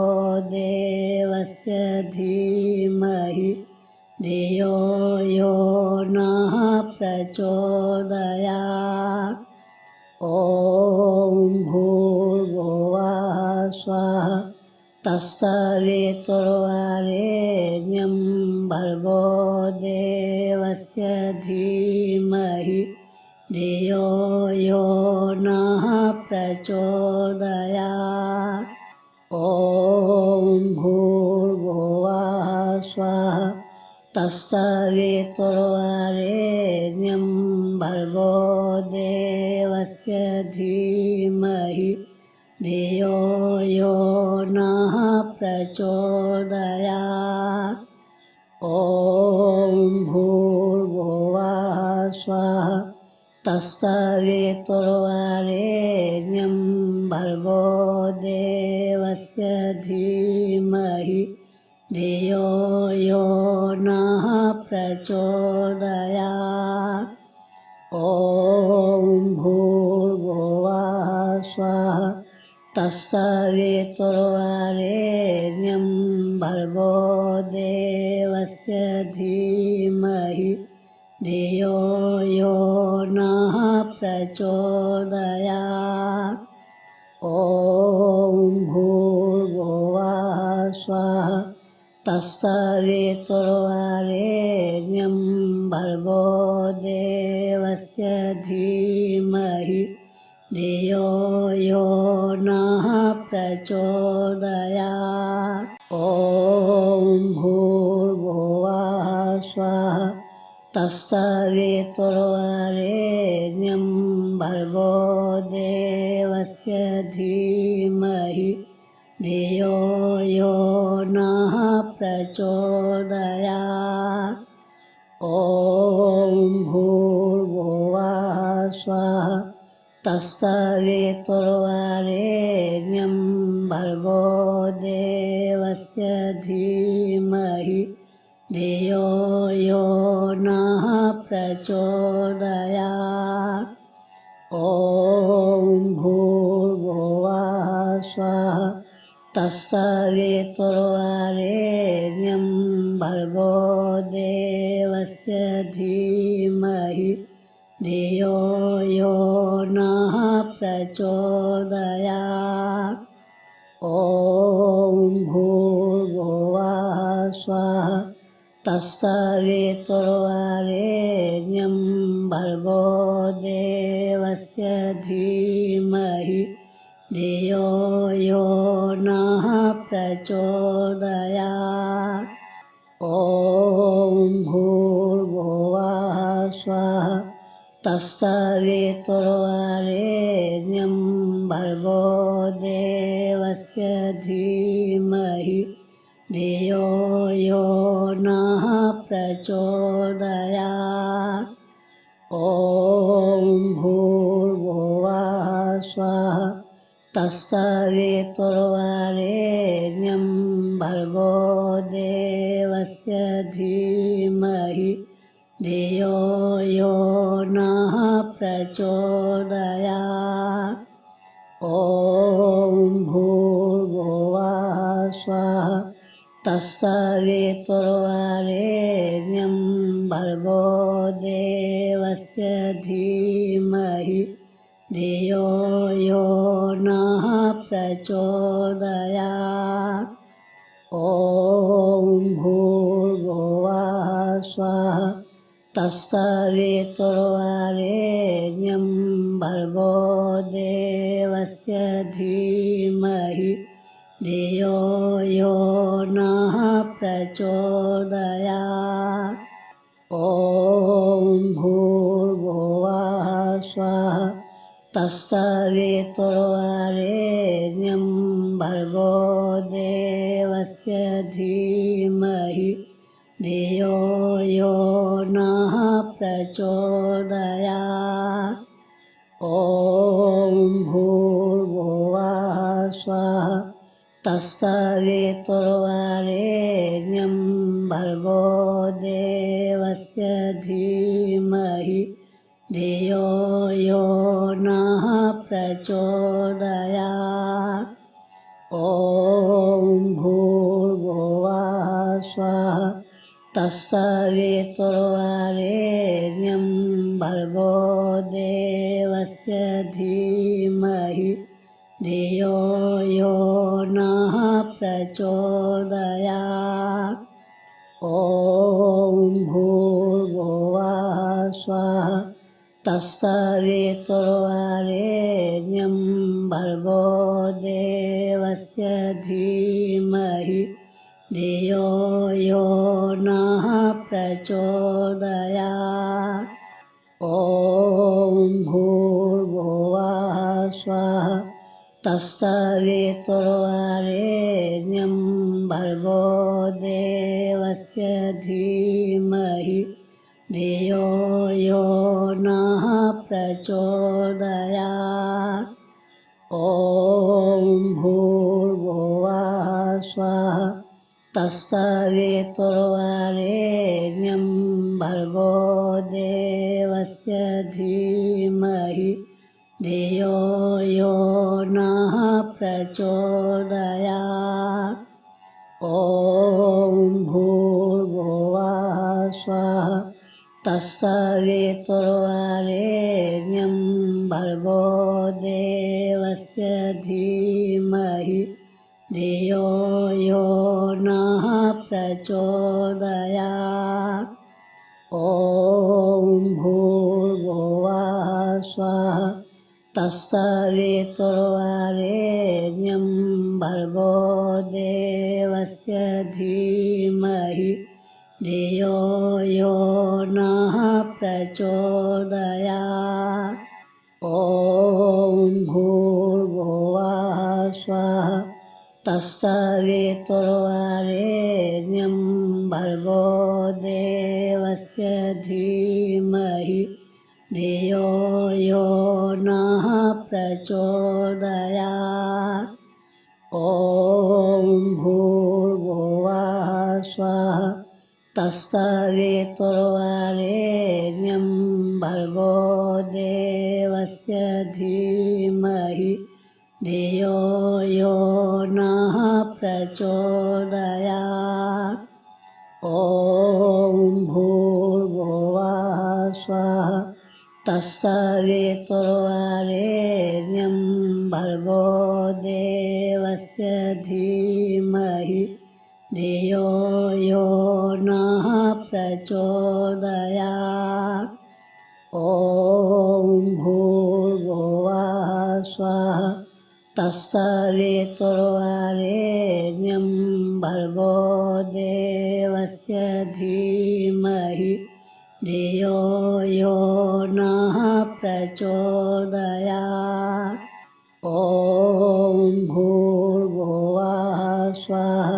देवस्य धीमहि धियो यो नः प्रचोदयात्। ॐ भूर्भुवः स्वः तत्सवितुर्वरेण्यं भर्गो देवस्य धीमहि धियो यो नः प्रचोदयात्। ॐ भूर्भुवः स्वः तत्सवितुर्वरेण्यं भर्गो देवस्य धीमहि धियो यो नः प्रचोदयात्। ॐ भूर्भुवः स्वः तत्सवितुर्वरेण्यं भर्गो देवस्य धीमहि धियो यो नः प्रचोदयात्। ॐ भूर्भुवः स्वः तत्सवितुर्वरेण्यं भर्गो देवस्य धीमहि धियो यो नः प्रचोदयात्। ॐ भूर्भुवः स्वः तत्सवितुर्वरेण्यं भर्गो देवस्य धीमहि धियो यो नः प्रचोदयात्। ॐ भूर्भुवः स्वः तत्सवितुर्वरेण्यं भर्गो देवस्य धीमहि धियो यो नः प्रचोदयात्। ॐ भूर्भुवः स्वः तत्सवितुर्वरेण्यं भर्गो देवस्य धीमहि धियो यो नः प्रचोदयात्। ॐ भूर्भुवः स्वः तत्सवितुर्वरेण्यं भर्गो देवस्य धीमहि धियो यो नः प्रचोदयात्। ॐ भूर्भुवः स्वः तत्सवितुर्वरेण्यं भर्गो देवस्य धीमहि धियो यो नः प्रचोदयात्। ॐ भूर्भुवः स्वः तत्सवितुर्वरेण्यं भर्गो देवस्य धीमहि धियो यो नः प्रचोदयात्। ॐ भूर्भुवः स्वः तत्सवितुर्वरेण्यं भर्गो देवस्य धीमहि धियो यो नः प्रचोदयात्। ॐ भूर्भुवः स्वः तत्सवितुर्वरेण्यं भर्गो देवस्य धीमहि धियो यो नः प्रचोदयात्। ॐ भूर्भुवः स्वः तत्सवितुर्वरेण्यं भर्गो देवस्य धीमहि धियो यो नः प्रचोदयात्। ॐ भूर्भुवः स्वः तत्सवितुर्वरेण्यं भर्गो देवस्य धीमहि धियो यो नः प्रचोदयात्। ॐ भूर्भुवः स्वः तत्सवितुर्वरेण्यं भर्गो देवस्य धीमहि धियो यो नः प्रचोदयात्। ॐ भूर्भुवः स्वः तत्सवितुर्वरेण्यं भर्गो देवस्य धीमहि धियो यो नः प्रचोदयात्। ॐ भूर्भुवः स्वः तत्सवितुर्वरेण्यं भर्गो देवस्य धीमहि धियो यो नः प्रचोदयात्। ॐ भूर्भुवः स्वः तत्सवितुर्वरेण्यं भर्गो देवस्य धीमहि धियो यो नः प्रचोदयात्। ॐ भूर्भुवः स्वः तत्सवितुर्वरेण्यं भर्गो देवस्य धीमहि धियो यो नः प्रचोदयात्। ॐ भूर्भुवः स्वः तत्सवितुर्वरेण्यं भर्गो देवस्य धीमहि धियो यो नः प्रचोदयात्। ॐ भूर्भुवः स्वः तत्सवितुर्वरेण्यं भर्गो देवस्य धीमहि धियो यो नः प्रचोदयात्। ॐ भूर्भुवः स्वः तत्सवितुर्वरेण्यं भर्गो देवस्य धीमहि धियो यो नः प्रचोदयात्। ॐ भूर्भुवः स्वः तत्सवितुर्वरेण्यं भर्गो देवस्य धीमहि धियो यो नः प्रचोदयात्। ॐ भूर्भुवः स्वः तत्सवितुर्वरेण्यं भर्गो देवस्य धीमहि धियो यो नः प्रचोदयात्। ॐ भूर्भुवः स्वः तत्सवितुर्वरेण्यं भर्गो देवस्य धीमहि धियो यो नः प्रचोदयात्। ॐ भूर्भुवः स्वः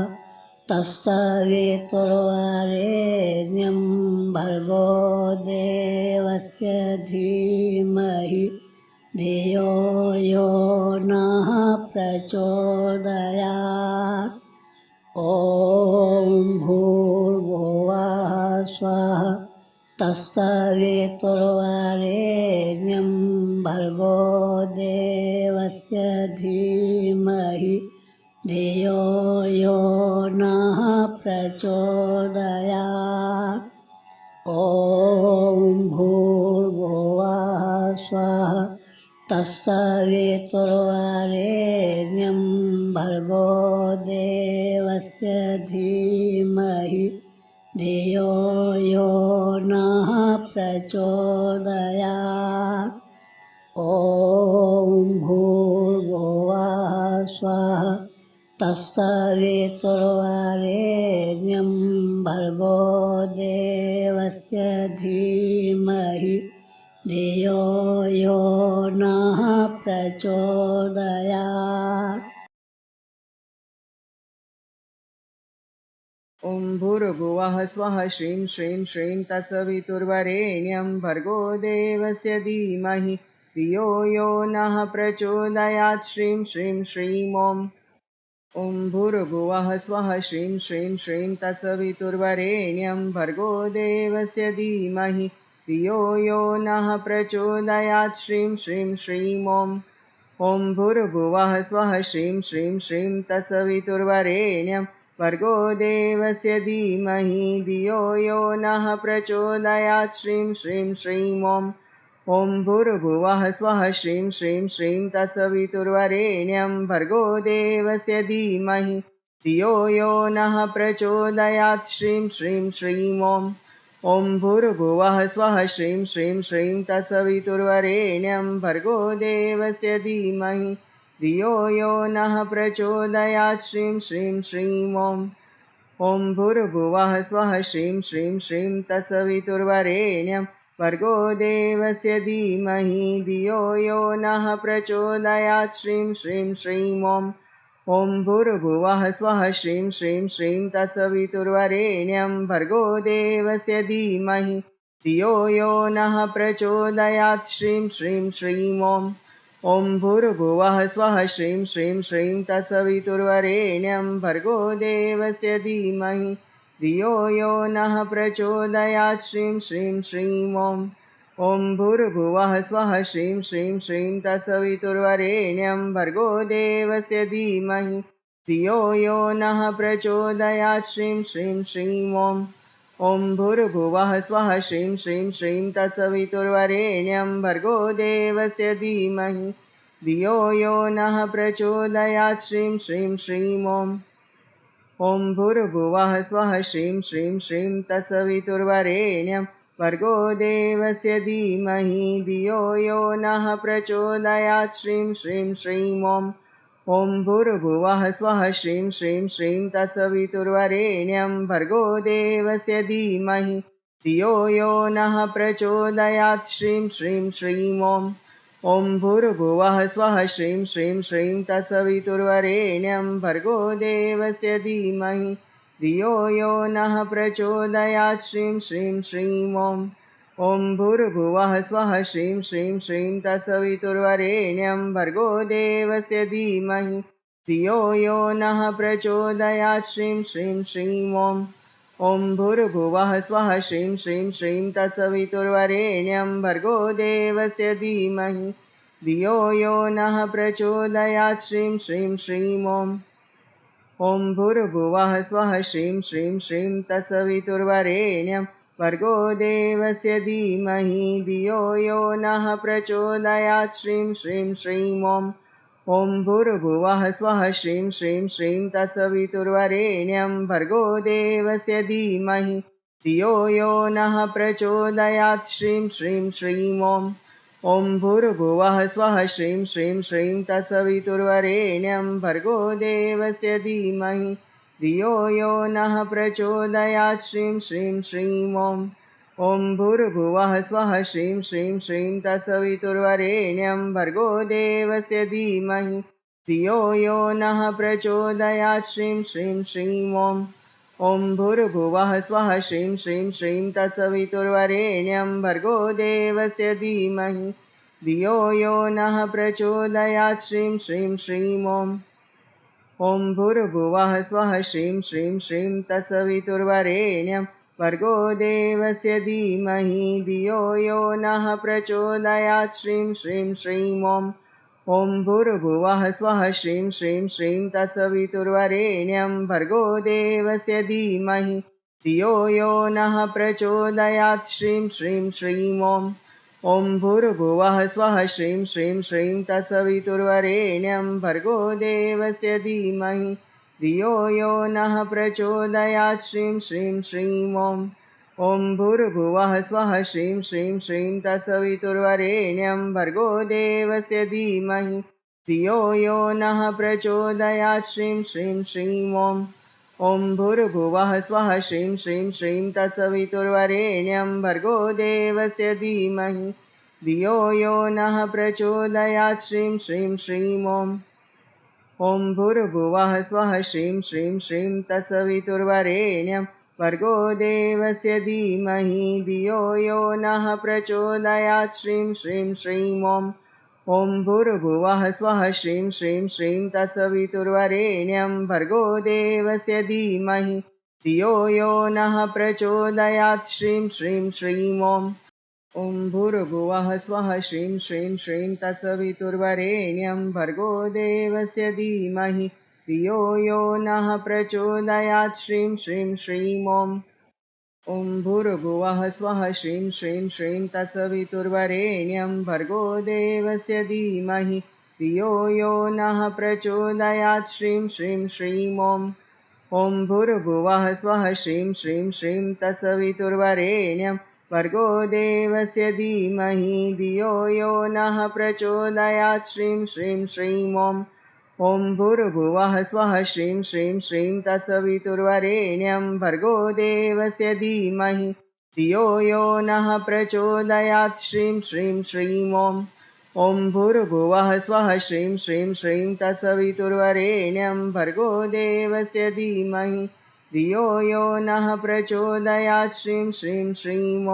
तत्सवितुर्वरेण्यं भर्गो देवस्य धीमहि धियो यो नः प्रचोदयात्। ॐ भूर्भुवः स्वः तत्सवितुर्वरेण्यं भर्गो देवस्य धीमहि धियो यो नः प्रचोदयात्। ॐ भूर्भुवः स्वः तत्सवितुर्वरेण्यं भर्गो देवस्य धीमहि धियो यो नः प्रचोदयात्। ॐ भूर्भुवः स्वः तत्सवितुर्वरेण्यं भर्गो देवस्य धीमहि धियो यो नः प्रचोदयात्। ॐ भूर्भुवः स्वः श्रीं श्रीं श्रीं तत्सवितुर्वरेण्यं भर्गो देवस्य धीमहि धियो यो नः प्रचोदयात्। श्रीं श्रीं श्रीं ॐ भूर्भुवः स्वः श्रीं श्रीं श्रीं तत्सवितुर्वरेण्यं भर्गो देवस्य धीमहि धियो यो नः प्रचोदयात्। श्रीं श्रीं श्रीं ॐ भूर्भुवः स्वः श्रीं श्रीं श्रीं तत्सवितुर्वरेण्यं भर्गो देवस्य धीमहि धियो यो नः प्रचोदयात्। श्रीं श्रीं श्रीं ॐ भूर्भुवः स्वः श्रीं श्रीं श्रीं तत्सवितुर्वरेण्यं भर्गो देवस्य धीमहि धियो यो नः प्रचोदयात्। श्रीं श्रीं श्रीं ॐ भूर्भुवः स्वः श्रीं श्रीं श्रीं तत्सवितुर्वरेण्यं भर्गो देवस्य धीमहि धियो यो नः प्रचोदयात्। श्रीं श्रीं श्रीं ॐ भूर्भुवः स्वः श्रीं श्रीं श्रीं तत्सवितुर्वरेण्यं भर्गो देवस्य धीमहि धियो यो नः प्रचोदयात्। श्रीं श्रीं श्रीं ॐ भूर्भुवः स्वः श्रीं श्रीं श्रीं तत्सवितुर्वरेण्यं भर्गो देवस्य धीमहि धियो यो नः प्रचोदयात्। श्रीं श्रीं श्रीं ॐ भूर्भुवः स्वः श्रीं श्रीं श्रीं तत्सवितुर्वरेण्यं भर्गो देवस्य धीमहि धियो यो नः प्रचोदयात्। श्रीं श्रीं श्रीं ॐ भूर्भुवः स्वः श्रीं श्रीं श्रीं तत्सवितुर्वरेण्यं भर्गो देवस्य धीमहि धियो यो नः प्रचोदयात्। श्रीं श्रीं श्रीं ॐ भूर्भुवः स्वः श्रीं श्रीं श्रीं तत्सवितुर्वरेण्यं भर्गो देवस्य धीमहि धियो यो नः प्रचोदयात्। श्रीं श्रीं श्रीं ॐ भूर्भुवः स्वः श्रीं श्रीं श्रीं तत्सवितुर्वरेण्यं भर्गो देवस्य धीमहि धियो यो नः प्रचोदयात्। श्रीं श्रीं श्रीं ॐ भूर्भुवः स्वः श्रीं श्रीं श्रीं तत्सवितुर्वरेण्यं भर्गो देवस्य धीमहि धियो यो नः प्रचोदयात्। श्रीं श्रीं श्रीं ॐ भूर्भुवः स्वः श्रीं श्रीं श्रीं तत्सवितुर्वरेण्यं भर्गो देवस्य धीमहि धियो यो नः प्रचोदयात्। श्रीं श्रीं श्रीं ॐ भूर्भुवः स्वः श्रीं श्रीं श्रीं तत्सवितुर्वरेण्यं भर्गो देवस्य धीमहि धियो यो नः प्रचोदयात्। श्रीं श्रीं श्रीं ॐ भूर्भुवः स्वः श्रीं श्रीं श्रीं तत्सवितुर्वरेण्यं भर्गो देवस्य धीमहि धियो यो नः प्रचोदयात्। श्रीं श्रीं श्रीं ॐ भूर्भुवः स्वः श्रीं श्रीं श्रीं तत्सवितुर्वरेण्यं भर्गो देवस्य धीमहि धियो यो नः प्रचोदयात्। श्रीं श्रीं श्रीं ॐ भूर्भुवः स्वः श्रीं श्रीं श्रीं तत्सवितुर्वरेण्यं भर्गो देवस्य धीमहि धियो यो नः प्रचोदयात्। श्रीं श्रीं श्रीं ॐ भूर्भुवः स्वः श्रीं श्रीं श्रीं तत्सवितुर्वरेण्यं भर्गो देवस्य धीमहि धियो यो नः प्रचोदयात्। श्रीं श्रीं श्रीं ॐ भूर्भुवः स्वः श्रीं श्रीं श्रीं तत्सवितुर्वरेण्यं भर्गो देवस्य धीमहि धियो यो नः प्रचोदयात्। श्रीं श्रीं श्रीं ॐ भूर्भुवः स्वः श्रीं श्रीं श्रीं तत्सवितुर्वरेण्यं भर्गो देवस्य धीमहि धियो यो नः प्रचोदयात्। श्रीं श्रीं श्रीं ॐ भूर्भुवः स्वः श्रीं श्रीं श्रीं तत्सवितुर्वरेण्यं भर्गो देवस्य धीमहि धियो यो नः प्रचोदयात्। श्रीं श्रीं श्रीं ॐ भूर्भुवः स्वः श्रीं श्रीं श्रीं तत्सवितुर्वरेण्यं भर्गो देवस्य धीमहि धियो यो नः प्रचोदयात् श्रीं श्रीं श्रीं ॐ भूर्भुवः स्वः श्रीं श्रीं श्रीं तत्सवितुर्वरेण्यं भर्गो देवस्य धीमहि धियो यो नः प्रचोदयात् श्रीं श्रीं श्रीं ॐ भूर्भुवः स्वः श्रीं श्रीं श्रीं तत्सवितुर्वरेण्यं भर्गो देवस्य धीमहि धियो यो नः प्रचोदयात् श्रीं श्रीं श्रीं ॐ भूर्भुवः स्वः श्रीं श्रीं श्रीं तत्सवितुर्वरेण्यं भर्गो देवस्य धीमहि धियो यो नः प्रचोदयात् श्रीं श्रीं श्रीं ॐ भूर्भुवः स्वः श्रीं श्रीं श्रीं तत्सवितुर्वरेण्यं भर्गो देवस्य धीमहि धियो यो नः प्रचोदयात् श्रीं श्रीं श्रीं ॐ भूर्भुवः स्वः श्रीं श्रीं श्रीं तत्सवितुर्वरेण्यं भर्गो देवस्य धीमहि धियो यो नः प्रचोदयात् श्रीं श्रीं श्रीं ॐ भूर्भुवः स्वः श्रीं श्रीं श्रीं तत्सवितुर्वरेण्यं भर्गो देवस्य धीमहि धियो यो नः प्रचोदयात् श्रीं श्रीं श्रीं ॐ भूर्भुवः स्वः श्रीं श्रीं श्रीं तत्सवितुर्वरेण्यं भर्गो देवस्य धीमहि धियो यो नः प्रचोदयात् श्रीं श्रीं श्रीं ॐ भूर्भुवः स्वः श्रीं श्रीं श्रीं तत्सवितुर्वरेण्यं भर्गो देवस्य धीमहि धियो यो नः प्रचोदयात् श्रीं श्रीं श्रीं ॐ भूर्भुवः स्वः श्रीं श्रीं श्रीं तत्सवितुर्वरेण्यं भर्गो देवस्य धीमहि धियो यो नः प्रचोदयात् श्रीं श्रीं श्रीं ॐ भूर्भुवः स्वः श्रीं श्रीं श्रीं तत्सवितुर्वरेण्यं भर्गो देवस्य धीमहि धियो यो नः प्रचोदयात् श्रीं श्रीं श्रीं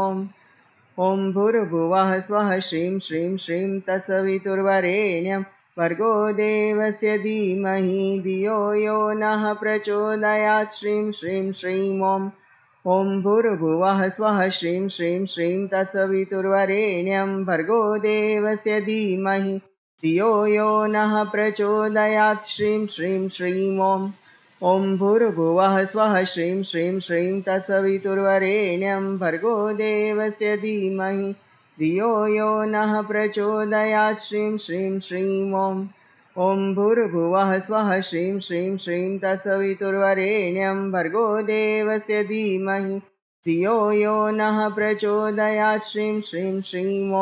ॐ भूर्भुवः स्वः श्रीं श्रीं श्रीं तत्सवितुर्वरेण्यं भर्गो देवस्य धीमहि धियो यो नः प्रचोदयात् श्रीं श्रीं श्रीं ॐ भूर्भुवः स्वः श्रीं श्रीं श्रीं तत्सवितुर्वरेण्यं भर्गो देवस्य धीमहि धियो यो नः प्रचोदयात् श्रीं श्रीं श्रीं ॐ भूर्भुवः स्वः श्रीं श्रीं श्रीं तत्सवितुर्वरेण्यं भर्गो देवस्य धीमहि धियो यो नः प्रचोदयात् श्रीं श्रीं श्रीं ॐ भूर्भुवः स्वः श्रीं श्रीं श्रीं तत्सवितुर्वरेण्यं भर्गो देवस्य धीमहि धियो यो नः प्रचोदयात् श्रीं श्रीं श्रीं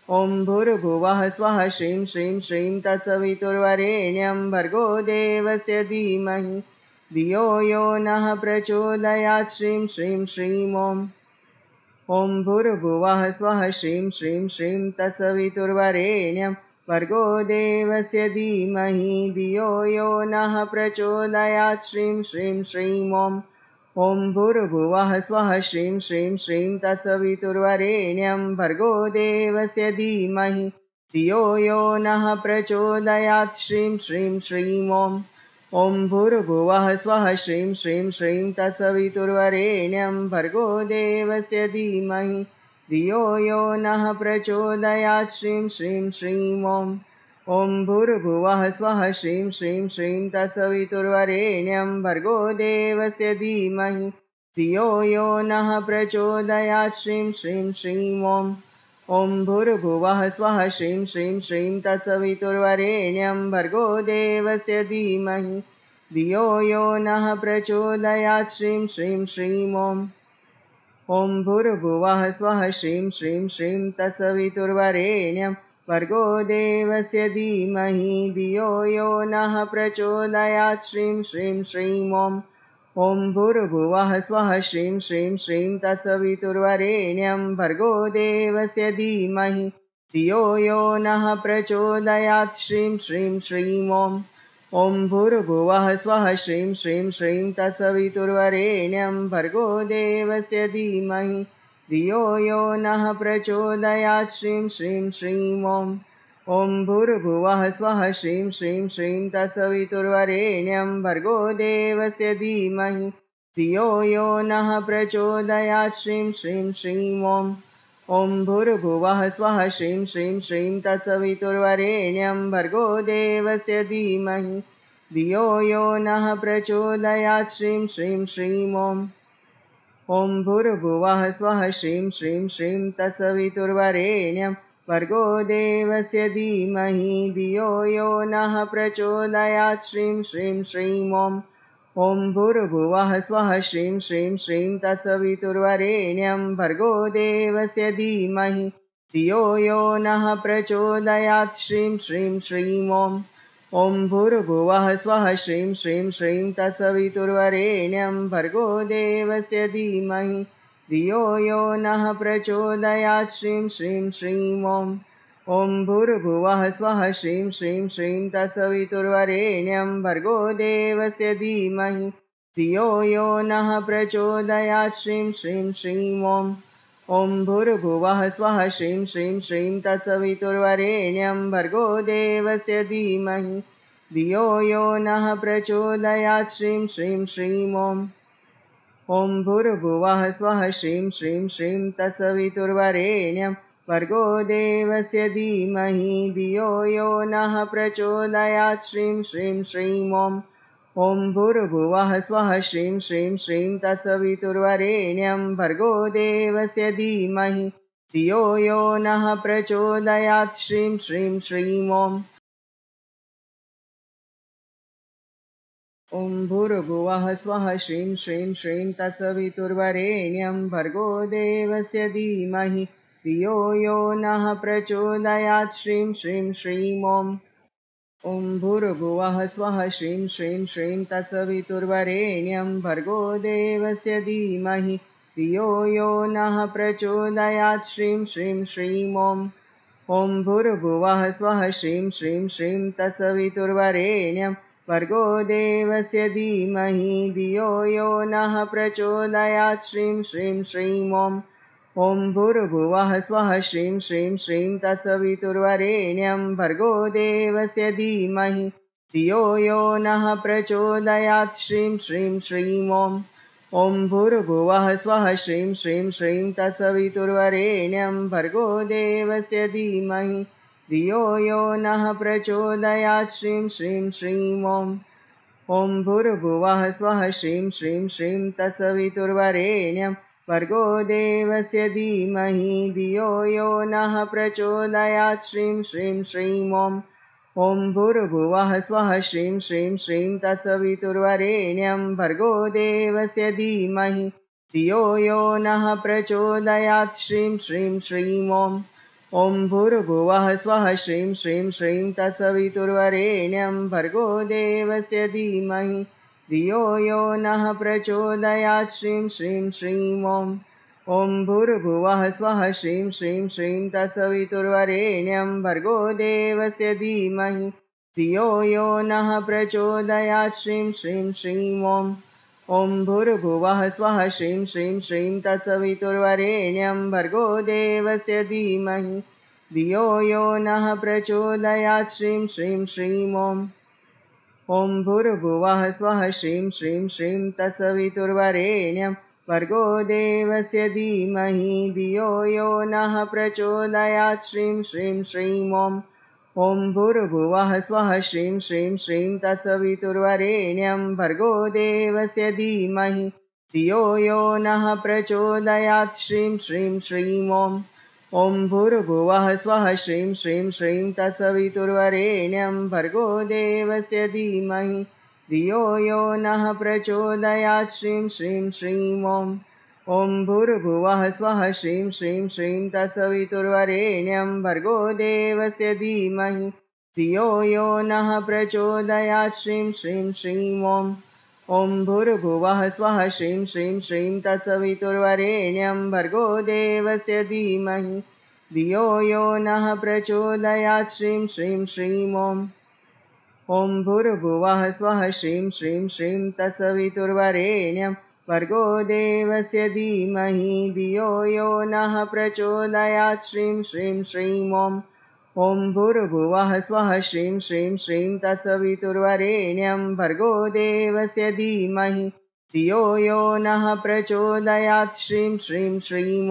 ॐ भूर्भुवः स्वः श्रीं श्रीं श्रीं तत्सवितुर्वरेण्यं भर्गो देवस्य धीमहि धियो यो नः प्रचोदयात् श्रीं श्रीं श्रीं ॐ भूर्भुवः स्वः श्रीं श्रीं श्रीं तत्सवितुर्वरेण्यं भर्गो देवस्य धीमहि धियो यो नः प्रचोदयात् श्रीं श्रीं श्रीं ॐ भूर्भुवः स्वः श्रीं श्रीं श्रीं तत्सवितुर्वरेण्यं भर्गो देवस्य धीमहि धियो यो नः प्रचोदयात् श्रीं श्रीं श्रीं ॐ भूर्भुवः स्वः श्रीं श्रीं श्रीं तत्सवितुर्वरेण्यं भर्गो देवस्य धीमहि धियो यो नः प्रचोदयात् श्रीं श्रीं श्रीं ॐ भूर्भुवः स्वः श्रीं श्रीं श्रीं तत्सवितुर्वरेण्यं भर्गो देवस्य धीमहि धियो यो नः प्रचोदयात् श्रीं श्रीं श्रीं ॐ भूर्भुवः स्वः श्रीं श्रीं श्रीं तत्सवितुर्वरेण्यं भर्गो देवस्य धीमहि धियो यो नः प्रचोदयात् श्रीं श्रीं श्रीं ॐ भूर्भुवः स्वः श्रीं श्रीं श्रीं तत्सवितुर्वरेण्यं भर्गो देवस्य धीमहि धियो यो नः प्रचोदयात् श्रीं श्रीं श्रीं ॐ भूर्भुवः स्वः श्रीं श्रीं श्रीं तत्सवितुर्वरेण्यं भर्गो देवस्य धीमहि धियो यो नः प्रचोदयात् श्रीं श्रीं श्रीं ॐ भूर्भुवः स्वः श्रीं श्रीं श्रीं तत्सवितुर्वरेण्यं भर्गो देवस्य धीमहि धियो यो नः प्रचोदयात् श्रीं श्रीं श्रीं ॐ भूर्भुवः स्वः श्रीं श्रीं श्रीं तत्सवितुर्वरेण्यं भर्गो देवस्य धीमहि धियो यो नः प्रचोदयात् श्रीं श्रीं श्रीं ॐ भूर्भुवः स्वः श्रीं श्रीं श्रीं तत्सवितुर्वरेण्यं भर्गो देवस्य धीमहि धियो यो नः प्रचोदयात् श्रीं श्रीं श्रीं ॐ भूर्भुवः स्वः श्रीं श्रीं श्रीं तत्सवितुर्वरेण्यं भर्गो देवस्य धीमहि धियो यो नः प्रचोदयात् श्रीं श्रीं श्रीं ॐ भूर्भुवः स्वः श्रीं श्रीं श्रीं तत्सवितुर्वरेण्यं भर्गो देवस्य धीमहि धियो यो नः प्रचोदयात् श्रीं श्रीं श्रीं ॐ भूर्भुवः स्वः श्रीं श्रीं श्रीं तत्सवितुर्वरेण्यं भर्गो देवस्य धीमहि धियो यो नः प्रचोदयात् श्रीं श्रीं श्रीं ॐ भूर्भुवः स्वः श्रीं श्रीं श्रीं तत्सवितुर्वरेण्यं भर्गो देवस्य धीमहि धियो यो नः प्रचोदयात् श्रीं श्रीं श्रीं ॐ भूर्भुवः स्वः श्रीं श्रीं श्रीं तत्सवितुर्वरेण्यं भर्गो देवस्य धीमहि धियो यो नः प्रचोदयात् श्रीं श्रीं श्रीं ॐ भूर्भुवः स्वः श्रीं श्रीं श्रीं तत्सवितुर्वरेण्यं भर्गो देवस्य धीमहि धियो यो नः प्रचोदयात् श्रीं श्रीं श्रीं ॐ भूर्भुवः स्वः श्रीं श्रीं श्रीं तत्सवितुर्वरेण्यं भर्गो देवस्य धीमहि धियो यो नः प्रचोदयात् श्रीं श्रीं श्रीं ॐ भूर्भुवः स्वः श्रीं श्रीं श्रीं तत्सवितुर्वरेण्यं भर्गो देवस्य धीमहि धियो यो नः प्रचोदयात् श्रीं श्रीं श्रीं ॐ भूर्भुवः स्वः श्रीं श्रीं श्रीं तत्सवितुर्वरेण्यं भर्गो देवस्य धीमहि धियो यो नः प्रचोदयात् श्रीं श्रीं श्रीं ॐ भूर्भुवः स्वः श्रीं श्रीं श्रीं तत्सवितुर्वरेण्यं भर्गो देवस्य धीमहि धियो यो नः प्रचोदयात् श्रीं श्रीं श्रीं ॐ भूर्भुवः स्वः श्रीं श्रीं श्रीं तत्सवितुर्वरेण्यं भर्गो देवस्य धीमहि धियो यो नः प्रचोदयात् श्रीं श्रीं श्रीं ॐ भूर्भुवः स्वः श्रीं श्रीं श्रीं तत्सवितुर्वरेण्यं भर्गो देवस्य धीमहि धियो यो नः प्रचोदयात् श्रीं श्रीं श्रीं ॐ भूर्भुवः स्वः श्रीं श्रीं श्रीं तत्सवितुर्वरेण्यं भर्गो देवस्य धीमहि धियो यो नः प्रचोदयात् श्रीं श्रीं श्रीं ॐ भूर्भुवः स्वः श्रीं श्रीं श्रीं तत्सवितुर्वरेण्यं भर्गो देवस्य धीमहि धियो यो नः प्रचोदयात् श्रीं श्रीं श्रीं ॐ भूर्भुवः स्वः श्रीं श्रीं श्रीं तत्सवितुर्वरेण्यं भर्गो देवस्य धीमहि धियो यो नः प्रचोदयात् श्रीं श्रीं श्रीं ॐ भूर्भुवः स्वः श्रीं श्रीं श्रीं तत्सवितुर्वरेण्यं भर्गो देवस्य धीमहि धियो यो नः प्रचोदयात् श्रीं श्रीं श्रीं ॐ भूर्भुवः स्वः श्रीं श्रीं श्रीं तत्सवितुर्वरेण्यं भर्गो देवस्य धीमहि धियो यो नः प्रचोदयात् श्रीं श्रीं श्रीं ॐ भूर्भुवः स्वः श्रीं श्रीं श्रीं तत्सवितुर्वरेण्यं भर्गो देवस्य धीमहि धियो यो नः प्रचोदयात् श्रीं श्रीं श्रीं ॐ भूर्भुवः स्वः श्रीं श्रीं श्रीं तत्सवितुर्वरेण्यं भर्गो देवस्य धीमहि धियो यो नः प्रचोदयात् श्रीं श्रीं श्रीं ॐ भूर्भुवः स्वः श्रीं श्रीं श्रीं तत्सवितुर्वरेण्यं भर्गो देवस्य धीमहि धियो यो नः प्रचोदयात् श्रीं श्रीं श्रीं ॐ भूर्भुवः स्वः श्रीं श्रीं श्रीं तत्सवितुर्वरेण्यं भर्गो देवस्य धीमहि धियो यो नः प्रचोदयात् श्रीं श्रीं श्रीं ॐ भूर्भुवः स्वः श्रीं श्रीं श्रीं तत्सवितुर्वरेण्यं भर्गो देवस्य धीमहि धियो यो नः प्रचोदयात् श्रीं श्रीं श्रीं ॐ भूर्भुवः स्वः श्रीं श्रीं श्रीं तत्सवितुर्वरेण्यं भर्गो देवस्य धीमहि धियो यो नः प्रचोदयात् श्रीं श्रीं श्रीं ॐ भूर्भुवः स्वः श्रीं श्रीं श्रीं तत्सवितुर्वरेण्यं भर्गो देवस्य धीमहि धियो यो नः प्रचोदयात् श्रीं श्रीं श्रीं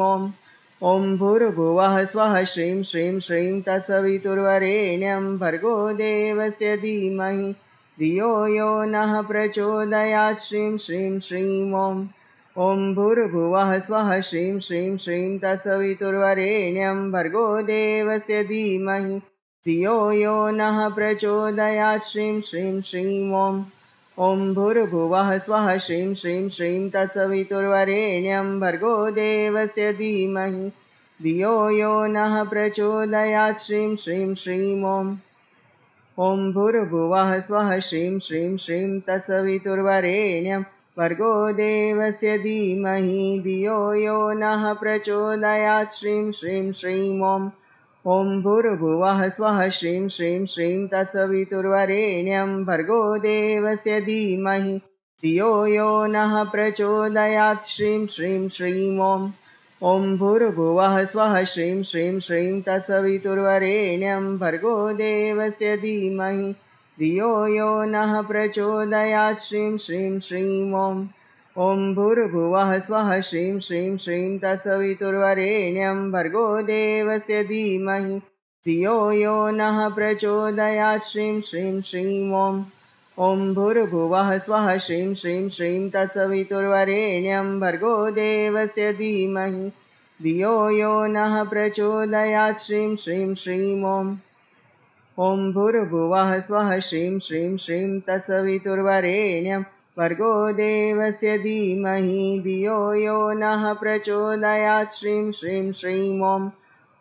ॐ भूर्भुवः स्वः श्रीं श्रीं श्रीं तत्सवितुर्वरेण्यं भर्गो देवस्य धीमहि धियो यो नः प्रचोदयात् श्रीं श्रीं श्रीं ॐ भूर्भुवः स्वः श्रीं श्रीं श्रीं तत्सवितुर्वरेण्यं भर्गो देवस्य धीमहि धियो यो नः प्रचोदयात् श्रीं श्रीं श्रीं ॐ भूर्भुवः स्वः श्रीं श्रीं श्रीं तत्सवितुर्वरेण्यं भर्गो देवस्य धीमहि धियो यो नः प्रचोदयात् श्रीं श्रीं श्रीं ॐ भूर्भुवः स्वः श्रीं श्रीं श्रीं तत्सवितुर्वरेण्यं भर्गो देवस्य धीमहि धियो यो नः प्रचोदयात् श्रीं श्रीं श्रीं ॐ भूर्भुवः स्वः श्रीं श्रीं श्रीं तत्सवितुर्वरेण्यं भर्गो देवस्य धीमहि धियो यो नः प्रचोदयात् श्रीं श्रीं श्रीं ॐ भूर्भुवः स्वः श्रीं श्रीं श्रीं तत्सवितुर्वरेण्यं भर्गो देवस्य धीमहि धियो यो नः प्रचोदयात् श्रीं श्रीं श्रीं ॐ भूर्भुवः स्वः श्रीं श्रीं श्रीं तत्सवितुर्वरेण्यं भर्गो देवस्य धीमहि धियो यो नः प्रचोदयात् श्रीं श्रीं श्रीं ॐ भूर्भुवः स्वः श्रीं श्रीं श्रीं तत्सवितुर्वरेण्यं भर्गो देवस्य धीमहि धियो यो नः प्रचोदयात् श्रीं श्रीं श्रीं ॐ भूर्भुवः स्वः श्रीं श्रीं श्रीं तत्सवितुर्वरेण्यं भर्गो देवस्य धीमहि धियो यो नः प्रचोदयात् श्रीं श्रीं श्रीं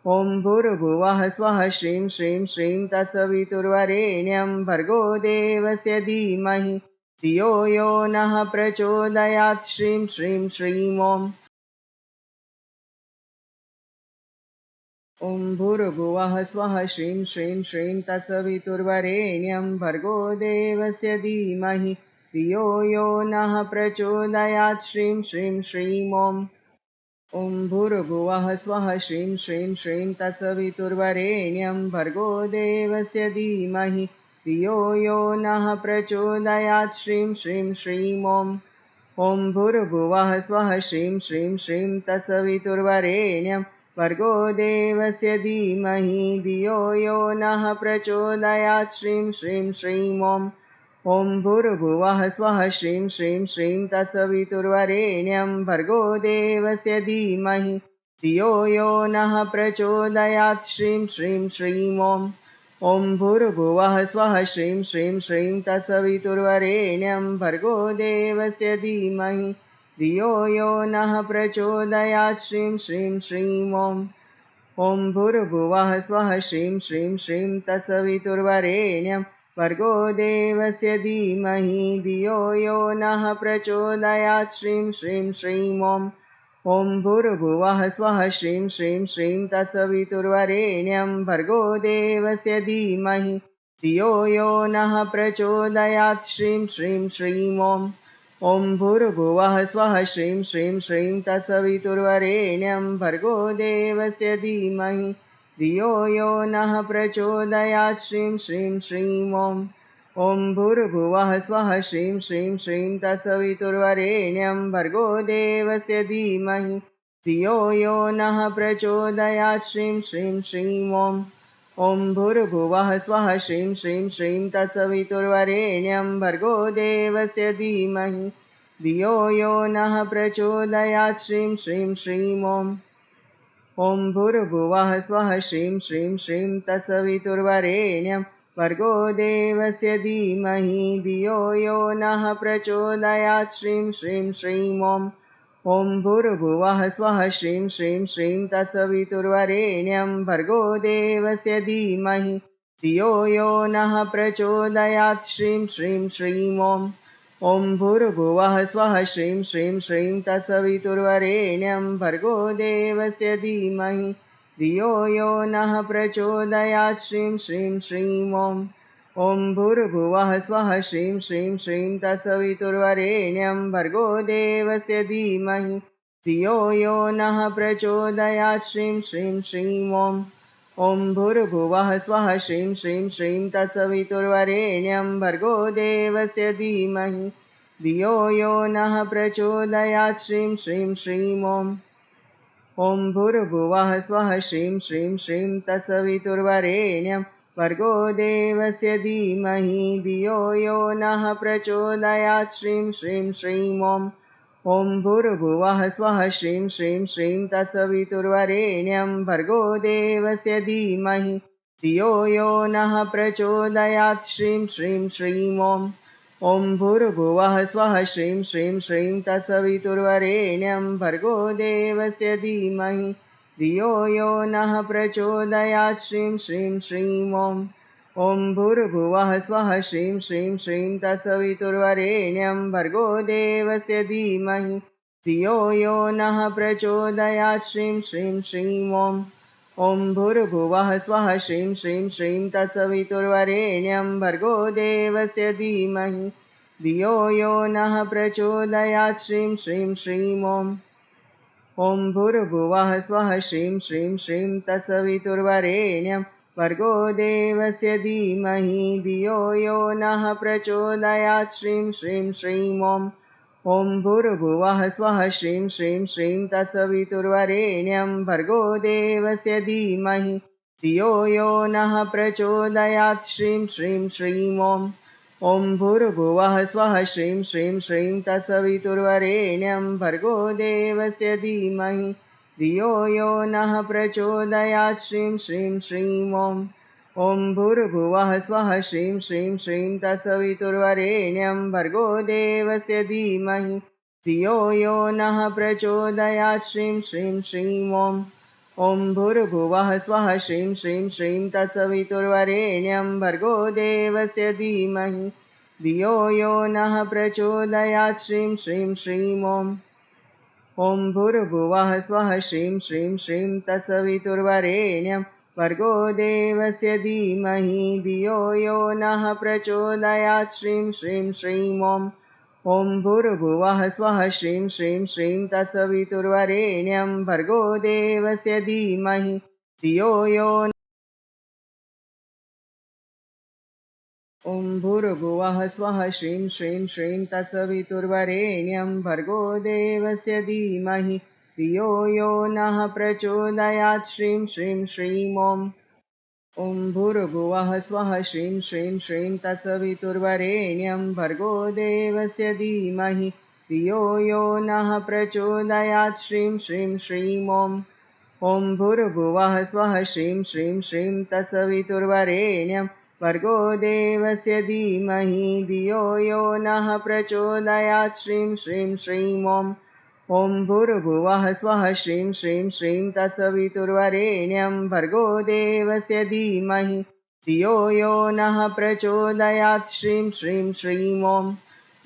ॐ भूर्भुवः स्वः श्रीं श्रीं श्रीं तत्सवितुर्वरेण्यं भर्गो देवस्य धीमहि धियो यो नः प्रचोदयात् श्रीं श्रीं श्रीं ॐ भूर्भुवः स्वः श्रीं श्रीं श्रीं तत्सवितुर्वरेण्यं भर्गो देवस्य धीमहि धियो यो नः प्रचोदयात् श्रीं श्रीं श्रीं ॐ भूर्भुवः स्वः श्रीं श्रीं श्रीं तत्सवितुर्वरेण्यं भर्गो देवस्य धीमहि धियो यो नः प्रचोदयात् श्रीं श्रीं श्रीं ॐ भूर्भुवः स्वः श्रीं श्रीं श्रीं तत्सवितुर्वरेण्यं भर्गो देवस्य धीमहि धियो यो नः प्रचोदयात् श्रीं श्रीं श्रीं ॐ भूर्भुवः स्वः श्रीं श्रीं श्रीं तत्सवितुर्वरेण्यं भर्गो देवस्य धीमहि धियो यो नः प्रचोदयात् श्रीं श्रीं श्रीं ॐ भूर्भुवः स्वः श्रीं श्रीं श्रीं तत्सवितुर्वरेण्यं भर्गो देवस्य धीमहि धियो यो नः प्रचोदयात् श्रीं श्रीं श्रीं ॐ भूर्भुवः स्वः श्रीं श्रीं श्रीं तत्सवितुर्वरेण्यं भर्गो देवस्य धीमहि धियो यो नः प्रचोदयात् श्रीं श्रीं श्रीं ॐ भूर्भुवः स्वः श्रीं श्रीं श्रीं तत्सवितुर्वरेण्यं भर्गो देवस्य धीमहि धियो यो नः प्रचोदयात् श्रीं श्रीं श्रीं ॐ भूर्भुवः स्वः श्रीं श्रीं श्रीं तत्सवितुर्वरेण्यं भर्गो देवस्य धीमहि धियो यो नः प्रचोदयात् श्रीं श्रीं श्रीं ॐ भूर्भुवः स्वः श्रीं श्रीं श्रीं तत्सवितुर्वरेण्यं भर्गो देवस्य धीमहि धियो यो नः प्रचोदयात् श्रीं श्रीं श्रीं ॐ भूर्भुवः स्वः श्रीं श्रीं श्रीं तत्सवितुर्वरेण्यं भर्गो देवस्य धीमहि धियो यो नः प्रचोदयात् श्रीं श्रीं श्रीं ॐ भूर्भुवः स्वः श्रीं श्रीं श्रीं तत्सवितुर्वरेण्यं भर्गो देवस्य धीमहि धियो यो नः प्रचोदयात् श्रीं श्रीं श्रीं ॐ भूर्भुवः स्वः श्रीं श्रीं श्रीं तत्सवितुर्वरेण्यं भर्गो देवस्य धीमहि धियो यो नः प्रचोदयात् श्रीं श्रीं श्रीं ॐ भूर्भुवः स्वः श्रीं श्रीं श्रीं तत्सवितुर्वरेण्यं भर्गो देवस्य धीमहि धियो यो नः प्रचोदयात् श्रीं श्रीं श्रीं ॐ भूर्भुवः स्वः श्रीं श्रीं श्रीं तत्सवितुर्वरेण्यं भर्गो देवस्य धीमहि धियो यो नः प्रचोदयात् श्रीं श्रीं श्रीं ॐ भूर्भुवः स्वः श्रीं श्रीं श्रीं तत्सवितुर्वरेण्यं भर्गो देवस्य धीमहि धियो यो नः प्रचोदयात् श्रीं श्रीं श्रीं ॐ भूर्भुवः स्वः श्रीं श्रीं श्रीं तत्सवितुर्वरेण्यं भर्गो देवस्य धीमहि धियो यो नः प्रचोदयात् श्रीं श्रीं श्रीं ॐ भूर्भुवः स्वः श्रीं श्रीं श्रीं तत्सवितुर्वरेण्यं भर्गो देवस्य धीमहि धियो यो नः प्रचोदयात् श्रीं श्रीं श्रीं ॐ भूर्भुवः स्वः श्रीं श्रीं श्रीं तत्सवितुर्वरेण्यं भर्गो देवस्य धीमहि धियो यो नः प्रचोदयात् श्रीं श्रीं श्रीं ॐ भूर्भुवः स्वः श्रीं श्रीं श्रीं तत्सवितुर्वरेण्यं भर्गो देवस्य धीमहि धियो यो नः प्रचोदयात् श्रीं श्रीं श्रीं ॐ भूर्भुवः स्वः श्रीं श्रीं श्रीं तत्सवितुर्वरेण्यं भर्गो देवस्य धीमहि धियो यो नः प्रचोदयात् श्रीं श्रीं श्रीं ॐ भूर्भुवः स्वः श्रीं श्रीं श्रीं तत्सवितुर्वरेण्यं भर्गो देवस्य धीमहि धियो यो नः प्रचोदयात् श्रीं श्रीं श्रीं ॐ भूर्भुवः स्वः श्रीं श्रीं श्रीं तत्सवितुर्वरेण्यं भर्गो देवस्य धीमहि धियो यो नः प्रचोदयात् श्रीं श्रीं श्रीं ॐ भूर्भुवः स्वः श्रीं श्रीं श्रीं तत्सवितुर्वरेण्यं भर्गो देवस्य धीमहि धियो यो नः प्रचोदयात् श्रीं श्रीं श्रीं ॐ भूर्भुवः स्वः श्रीं श्रीं श्रीं तत्सवितुर्वरेण्यं भर्गो देवस्य धीमहि धियो यो नः प्रचोदयात् श्रीं श्रीं श्रीं ॐ भूर्भुवः स्वः श्रीं श्रीं श्रीं तत्सवितुर्वरेण्यं भर्गो देवस्य धीमहि धियो यो नः प्रचोदयात् श्रीं श्रीं श्रीं ॐ भूर्भुवः स्वः श्रीं श्रीं श्रीं तत्सवितुर्वरेण्यं भर्गो देवस्य धीमहि धियो यो नः प्रचोदयात् श्रीं श्रीं श्रीं ॐ भूर्भुवः स्वः श्रीं श्रीं श्रीं तत्सवितुर्वरेण्यं भर्गो देवस्य धीमहि धियो यो ॐ भूर्भुवः स्वः श्रीं श्रीं श्रीं तत्सवितुर्वरेण्यं भर्गो देवस्य धीमहि धियो यो नः प्रचोदयात् श्रीं श्रीं श्रीं ॐ भूर्भुवः स्वः श्रीं श्रीं श्रीं तत्सवितुर्वरेण्यं भर्गो देवस्य धीमहि धियो यो नः प्रचोदयात् श्रीं श्रीं श्रीं ॐ भूर्भुवः स्वः श्रीं श्रीं श्रीं तत्सवितुर्वरेण्यं भर्गो देवस्य धीमहि धियो यो नः प्रचोदयात् श्रीं श्रीं श्रीं ॐ भूर्भुवः स्वः श्रीं श्रीं श्रीं तत्सवितुर्वरेण्यं भर्गो देवस्य धीमहि धियो यो नः प्रचोदयात् श्रीं श्रीं श्रीं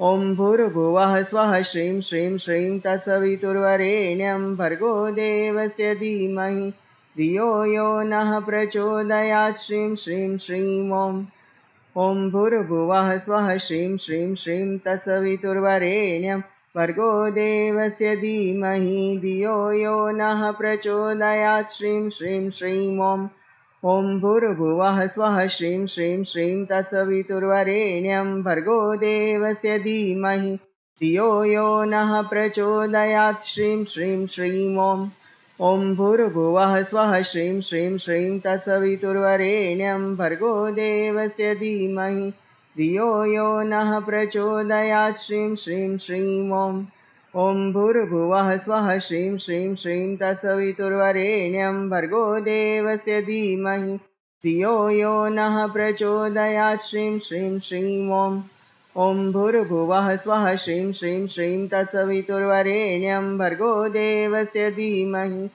ॐ भूर्भुवः स्वः श्रीं श्रीं श्रीं तत्सवितुर्वरेण्यं भर्गो देवस्य धीमहि धियो यो नः प्रचोदयात् श्रीं श्रीं श्रीं ॐ भूर्भुवः स्वः श्रीं श्रीं श्रीं तत्सवितुर्वरेण्यं भर्गो देवस्य धीमहि धियो यो नः प्रचोदयात् श्रीं श्रीं श्रीं ॐ भूर्भुवः स्वः श्रीं श्रीं श्रीं तत्सवितुर्वरेण्यं भर्गो देवस्य धीमहि धियो यो नः प्रचोदयात् श्रीं श्रीं श्रीं ॐ भूर्भुवः स्वः श्रीं श्रीं श्रीं तत्सवितुर्वरेण्यं भर्गो देवस्य धीमहि धियो यो नः प्रचोदयात् श्रीं श्रीं श्रीं ॐ भूर्भुवः स्वः श्रीं श्रीं श्रीं तत्सवितुर्वरेण्यं भर्गो देवस्य धीमहि धियो यो नः प्रचोदयात् श्रीं श्रीं श्रीं ॐ भूर्भुवः स्वः श्रीं श्रीं श्रीं तत्सवितुर्वरेण्यं भर्गो देवस्य धीमहि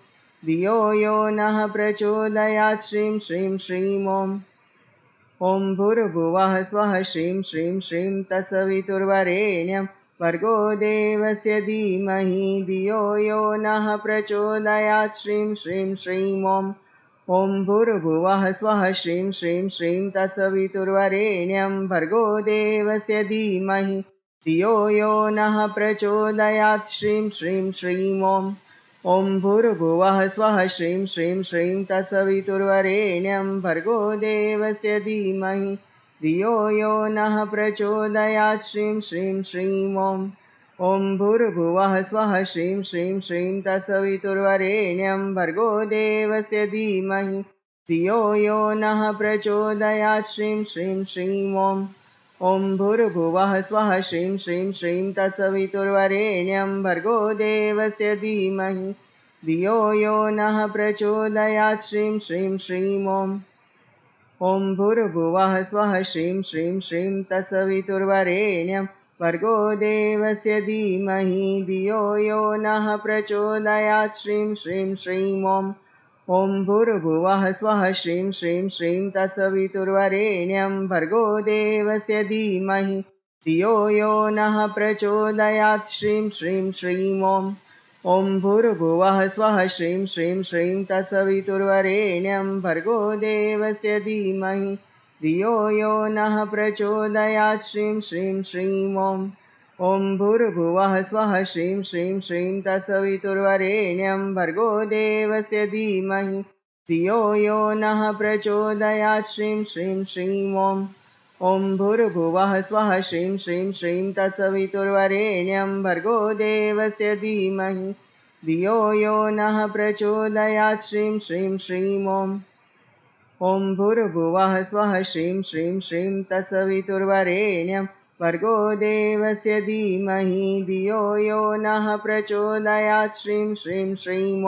धियो यो नः प्रचोदयात् श्रीं श्रीं श्रीं ॐ भूर्भुवः स्वः श्रीं श्रीं श्रीं तत्सवितुर्वरेण्यं भर्गो देवस्य धीमहि धियो यो नः प्रचोदयात् श्रीं श्रीं श्रीं ॐ भूर्भुवः स्वः श्रीं श्रीं श्रीं तत्सवितुर्वरेण्यं भर्गो देवस्य धीमहि धियो यो नः प्रचोदयात् श्रीं श्रीं श्रीं ॐ भूर्भुवः स्वः श्रीं श्रीं श्रीं तत्सवितुर्वरेण्यं भर्गो देवस्य धीमहि धियो यो नः प्रचोदयात् श्रीं श्रीं श्रीं ॐ भूर्भुवः स्वः श्रीं श्रीं श्रीं तत्सवितुर्वरेण्यं भर्गो देवस्य धीमहि धियो यो नः प्रचोदयात् श्रीं श्रीं श्रीं ॐ भूर्भुवः स्वः श्रीं श्रीं श्रीं तत्सवितुर्वरेण्यं भर्गो देवस्य धीमहि धियो यो नः प्रचोदयात् श्रीं श्रीं श्रीं ॐ भूर्भुवः स्वः श्रीं श्रीं श्रीं तत्सवितुर्वरेण्यं भर्गो देवस्य धीमहि धियो यो नः प्रचोदयात् श्रीं श्रीं श्रीं ॐ भूर्भुवः स्वः श्रीं श्रीं श्रीं तत्सवितुर्वरेण्यं भर्गो देवस्य धीमहि धियो यो नः प्रचोदयात् श्रीं श्रीं श्रीं ॐ भूर्भुवः स्वः श्रीं श्रीं श्रीं तत्सवितुर्वरेण्यं भर्गो देवस्य धीमहि धियो यो नः प्रचोदयात् श्रीं श्रीं श्रीं ॐ भूर्भुवः स्वः श्रीं श्रीं श्रीं तत्सवितुर्वरेण्यं भर्गो देवस्य धीमहि धियो यो नः प्रचोदयात् श्रीं श्रीं श्रीं ॐ भूर्भुवः स्वः श्रीं श्रीं श्रीं तत्सवितुर्वरेण्यं भर्गो देवस्य धीमहि धियो यो नः प्रचोदयात् श्रीं श्रीं श्रीं ॐ भूर्भुवः स्वः श्रीं श्रीं श्रीं तत्सवितुर्वरेण्यं भर्गो देवस्य धीमहि धियो यो नः प्रचोदयात् श्रीं श्रीं श्रीं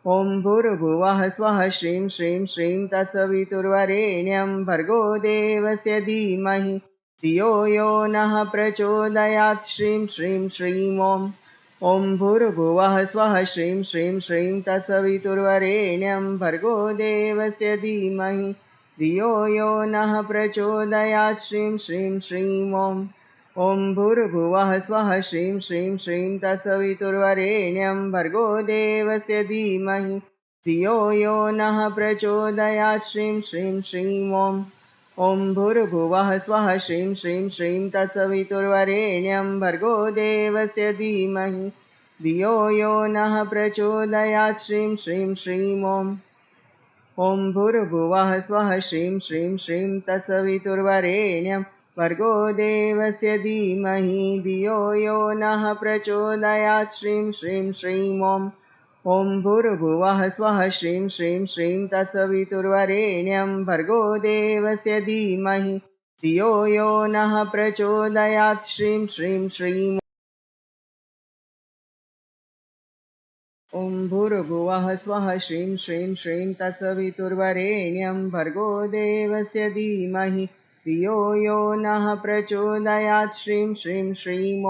ॐ भूर्भुवः स्वः श्रीं श्रीं श्रीं तत्सवितुर्वरेण्यं भर्गो देवस्य धीमहि धियो यो नः प्रचोदयात् श्रीं श्रीं श्रीं ॐ भूर्भुवः स्वः श्रीं श्रीं श्रीं तत्सवितुर्वरेण्यं भर्गो देवस्य धीमहि धियो यो नः प्रचोदयात् श्रीं श्रीं श्रीं ॐ भूर्भुवः स्वः श्रीं श्रीं श्रीं तत्सवितुर्वरेण्यं भर्गो देवस्य धीमहि धियो यो नः प्रचोदयात् श्रीं श्रीं श्रीं ॐ भूर्भुवः स्वः श्रीं श्रीं श्रीं तत्सवितुर्वरेण्यं भर्गो देवस्य धीमहि धियो यो नः प्रचोदयात् श्रीं श्रीं श्रीं ॐ भूर्भुवः स्वः श्रीं श्रीं श्रीं तत्सवितुर्वरेण्यं भर्गो देवस्य धीमहि धियो यो नः प्रचोदयात् श्रीं श्रीं श्रीं ॐ भूर्भुवः स्वः श्रीं श्रीं श्रीं तत्सवितुर्वरेण्यं भर्गो देवस्य धीमहि धियो यो नः प्रचोदयात् श्रीं श्रीं श्रीं ॐ भूर्भुवः स्वः श्रीं श्रीं श्रीं तत्सवितुर्वरेण्यं भर्गो देवस्य धीमहि धियो यो नः प्रचोदयात् श्रीं श्रीं श्रीं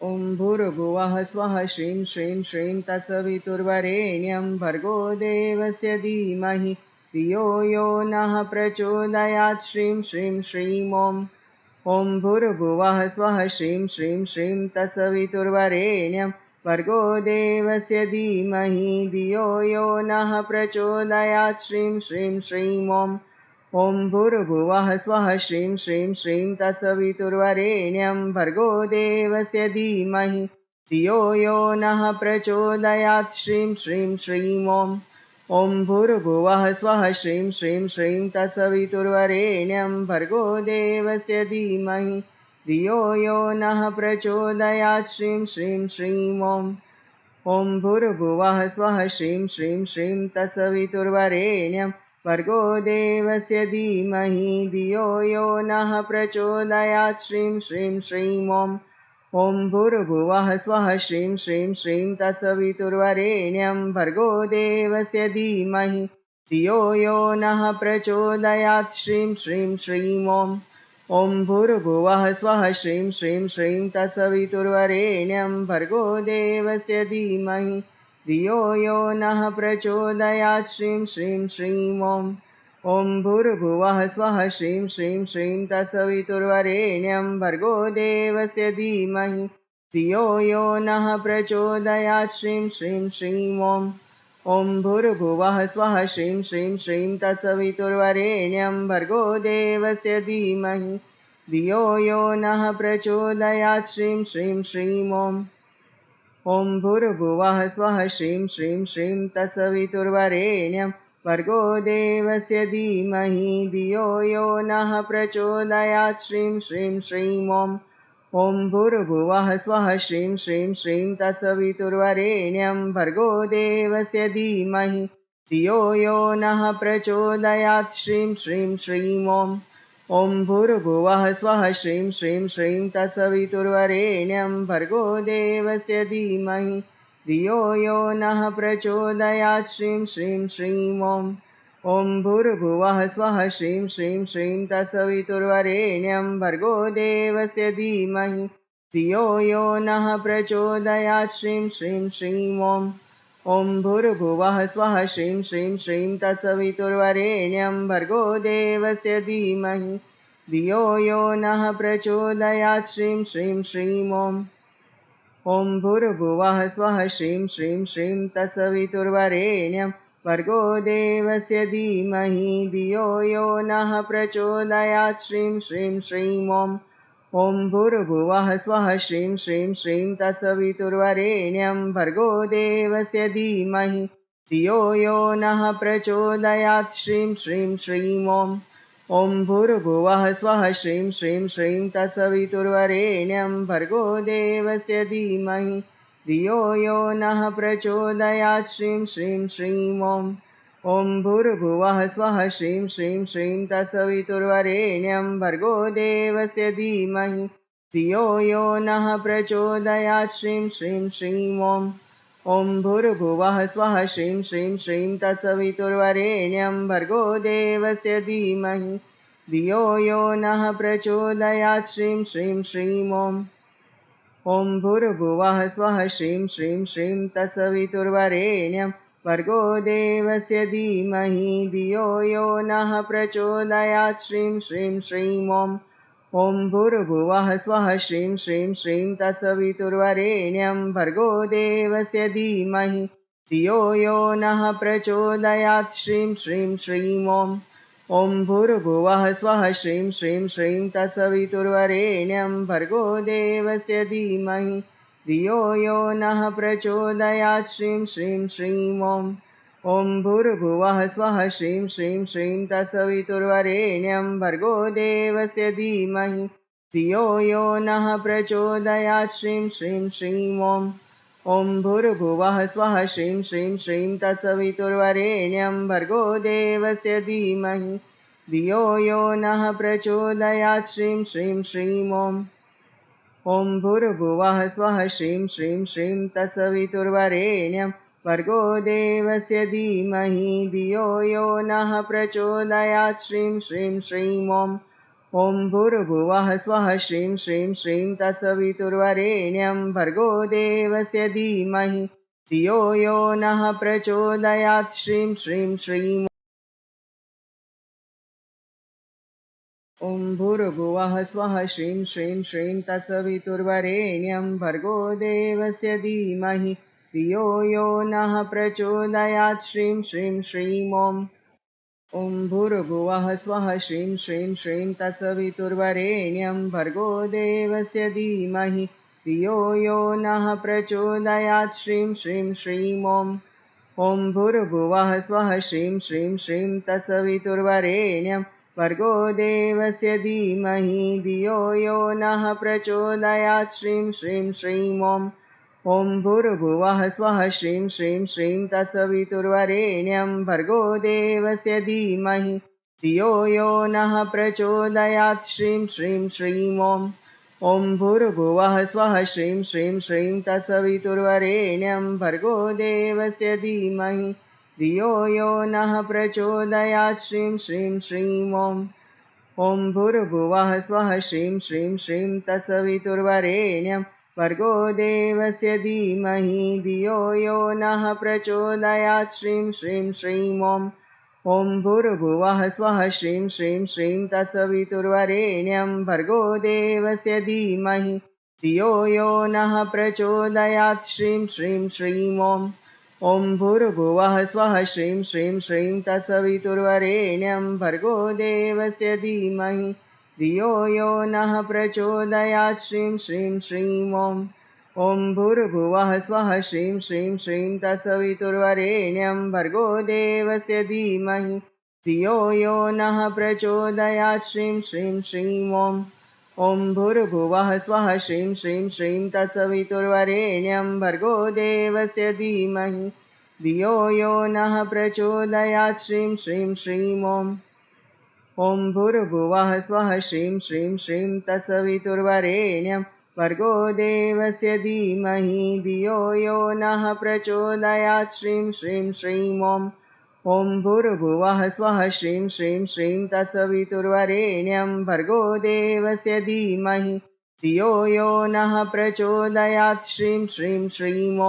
ॐ भूर्भुवः स्वः श्रीं श्रीं श्रीं तत्सवितुर्वरेण्यं भर्गो देवस्य धीमहि धियो यो नः प्रचोदयात् श्रीं श्रीं श्रीं ॐ भूर्भुवः स्वः श्रीं श्रीं श्रीं तत्सवितुर्वरेण्यं भर्गो देवस्य धीमहि धियो यो नः प्रचोदयात् श्रीं श्रीं श्रीं ॐ भूर्भुवः स्वः श्रीं श्रीं श्रीं तत्सवितुर्वरेण्यं भर्गो देवस्य धीमहि धियो यो नः प्रचोदयात् श्रीं श्रीं श्रीं ॐ भूर्भुवः स्वः श्रीं श्रीं श्रीं तत्सवितुर्वरेण्यं भर्गो देवस्य धीमहि धियो यो नः प्रचोदयात् श्रीं श्रीं श्रीं ॐ भूर्भुवः स्वः श्रीं श्रीं श्रीं तत्सवितुर्वरेण्यं भर्गो देवस्य धीमहि धियो यो नः प्रचोदयात् श्रीं श्रीं श्रीं ॐ भूर्भुवः स्वः श्रीं श्रीं श्रीं तत्सवितुर्वरेण्यं भर्गो देवस्य धीमहि धियो यो नः प्रचोदयात् श्रीं श्रीं श्रीं ॐ भूर्भुवः स्वः श्रीं श्रीं श्रीं तत्सवितुर्वरेण्यं भर्गो देवस्य धीमहि धियो यो नः प्रचोदयात् श्रीं श्रीं श्रीं ॐ भूर्भुवः स्वः श्रीं श्रीं श्रीं तत्सवितुर्वरेण्यं भर्गो देवस्य धीमहि धियो यो नः प्रचोदयात् श्रीं श्रीं श्रीं ॐ भूर्भुवः स्वः श्रीं श्रीं श्रीं तत्सवितुर्वरेण्यं भर्गो देवस्य धीमहि धियो यो नः प्रचोदयात् श्रीं श्रीं श्रीं ॐ भूर्भुवः स्वः श्रीं श्रीं श्रीं तत्सवितुर्वरेण्यं भर्गो देवस्य धीमहि धियो यो नः प्रचोदयात् श्रीं श्रीं श्रीं ॐ भूर्भुवः स्वः श्रीं श्रीं श्रीं तत्सवितुर्वरेण्यं भर्गो देवस्य धीमहि धियो यो नः प्रचोदयात् श्रीं श्रीं श्रीं ॐ भूर्भुवः स्वः श्रीं श्रीं श्रीं तत्सवितुर्वरेण्यं भर्गो देवस्य धीमहि धियो यो नः प्रचोदयात् श्रीं श्रीं श्रीं ॐ भूर्भुवः स्वः श्रीं श्रीं श्रीं तत्सवितुर्वरेण्यं भर्गो देवस्य धीमहि धियो यो नः प्रचोदयात् श्रीं श्रीं श्रीं ॐ भूर्भुवः स्वः श्रीं श्रीं श्रीं तत्सवितुर्वरेण्यं भर्गो देवस्य धीमहि धियो यो नः प्रचोदयात् श्रीं श्रीं श्रीं ॐ भूर्भुवः स्वः श्रीं श्रीं श्रीं तत्सवितुर्वरेण्यं भर्गो देवस्य धीमहि धियो यो नः प्रचोदयात् श्रीं श्रीं श्रीं ॐ भूर्भुवः स्वः श्रीं श्रीं श्रीं तत्सवितुर्वरेण्यं भर्गो देवस्य धीमहि धियो यो नः प्रचोदयात् श्रीं श्रीं श्रीं ॐ भूर्भुवः स्वः श्रीं श्रीं श्रीं तत्सवितुर्वरेण्यं भर्गो देवस्य धीमहि धियो यो नः प्रचोदयात् श्रीं श्रीं श्रीं ॐ भूर्भुवः स्वः श्रीं श्रीं श्रीं तत्सवितुर्वरेण्यं भर्गो देवस्य धीमहि धियो यो नः प्रचोदयात् श्रीं श्रीं श्रीं ॐ भूर्भुवः स्वः श्रीं श्रीं श्रीं तत्सवितुर्वरेण्यं भर्गो देवस्य धीमहि धियो यो नः प्रचोदयात् श्रीं श्रीं श्रीं ॐ भूर्भुवः स्वः श्रीं श्रीं श्रीं तत्सवितुर्वरेण्यं भर्गो देवस्य धीमहि धियो यो नः प्रचोदयात् श्रीं श्रीं श्रीं ॐ भूर्भुवः स्वः श्रीं श्रीं श्रीं तत्सवितुर्वरेण्यं भर्गो देवस्य धीमहि धियो यो नः प्रचोदयात् श्रीं श्रीं श्रीं ॐ भूर्भुवः स्वः श्रीं श्रीं श्रीं तत्सवितुर्वरेण्यं भर्गो देवस्य धीमहि धियो यो नः प्रचोदयात् श्रीं श्रीं श्रीं ॐ भूर्भुवः स्वः श्रीं श्रीं श्रीं तत्सवितुर्वरेण्यं भर्गो देवस्य धीमहि धियो यो नः प्रचोदयात् श्रीं श्रीं श्रीं ॐ भूर्भुवः स्वः श्रीं श्रीं श्रीं तत्सवितुर्वरेण्यं भर्गो देवस्य धीमहि धियो यो नः प्रचोदयात् श्रीं श्रीं श्रीं ॐ भूर्भुवः स्वः श्रीं श्रीं श्रीं तत्सवितुर्वरेण्यं भर्गो देवस्य धीमहि धियो यो नः प्रचोदयात् श्रीं श्रीं श्रीं ॐ भूर्भुवः स्वः श्रीं श्रीं श्रीं तत्सवितुर्वरेण्यं भर्गो देवस्य धीमहि धियो यो नः प्रचोदयात् श्रीं श्रीं श्रीं ॐ भूर्भुवः स्वः श्रीं श्रीं श्रीं तत्सवितुर्वरेण्यं भर्गो देवस्य धीमहि धियो यो नः प्रचोदयात् श्रीं श्रीं श्रीं ॐ भूर्भुवः स्वः श्रीं श्रीं श्रीं तत्सवितुर्वरेण्यं भर्गो देवस्य धीमहि धियो यो नः प्रचोदयात् श्रीं श्रीं श्रीं ॐ भूर्भुवः स्वः श्रीं श्रीं श्रीं तत्सवितुर्वरेण्यं भर्गो देवस्य धीमहि धियो यो नः प्रचोदयात् श्रीं श्रीं श्रीं ॐ भूर्भुवः स्वः श्रीं श्रीं श्रीं तत्सवितुर्वरेण्यं भर्गो देवस्य धीमहि धियो यो नः प्रचोदयात् श्रीं श्रीं श्रीं ॐ भूर्भुवः स्वः श्रीं श्रीं श्रीं तत्सवितुर्वरेण्यं भर्गो देवस्य धीमहि धियो यो नः प्रचोदयात् श्रीं श्रीं श्रीं ॐ भूर्भुवः स्वः श्रीं श्रीं श्रीं तत्सवितुर्वरेण्यं भर्गो देवस्य धीमहि धियो यो नः प्रचोदयात् श्रीं श्रीं श्रीं ॐ भूर्भुवः स्वः श्रीं श्रीं श्रीं तत्सवितुर्वरेण्यं भर्गो देवस्य धीमहि धियो यो नः प्रचोदयात् श्रीं श्रीं श्रीं ॐ भूर्भुवः स्वः श्रीं श्रीं श्रीं तत्सवितुर्वरेण्यं भर्गो देवस्य धीमहि धियो यो नः प्रचोदयात् श्रीं श्रीं श्रीं ॐ भूर्भुवः स्वः श्रीं श्रीं श्रीं तत्सवितुर्वरेण्यं भर्गो देवस्य धीमहि धियो यो नः प्रचोदयात् श्रीं श्रीं श्रीं ॐ भूर्भुवः स्वः श्रीं श्रीं श्रीं तत्सवितुर्वरेण्यं भर्गो देवस्य धीमहि धियो यो नः प्रचोदयात् श्रीं श्रीं श्रीं ॐ भूर्भुवः स्वः श्रीं श्रीं श्रीं तत्सवितुर्वरेण्यं भर्गो देवस्य धीमहि धियो यो नः प्रचोदयात् श्रीं श्रीं श्रीं ॐ भूर्भुवः स्वः श्रीं श्रीं श्रीं तत्सवितुर्वरेण्यं भर्गो देवस्य धीमहि धियो यो नः प्रचोदयात् श्रीं श्रीं श्रीं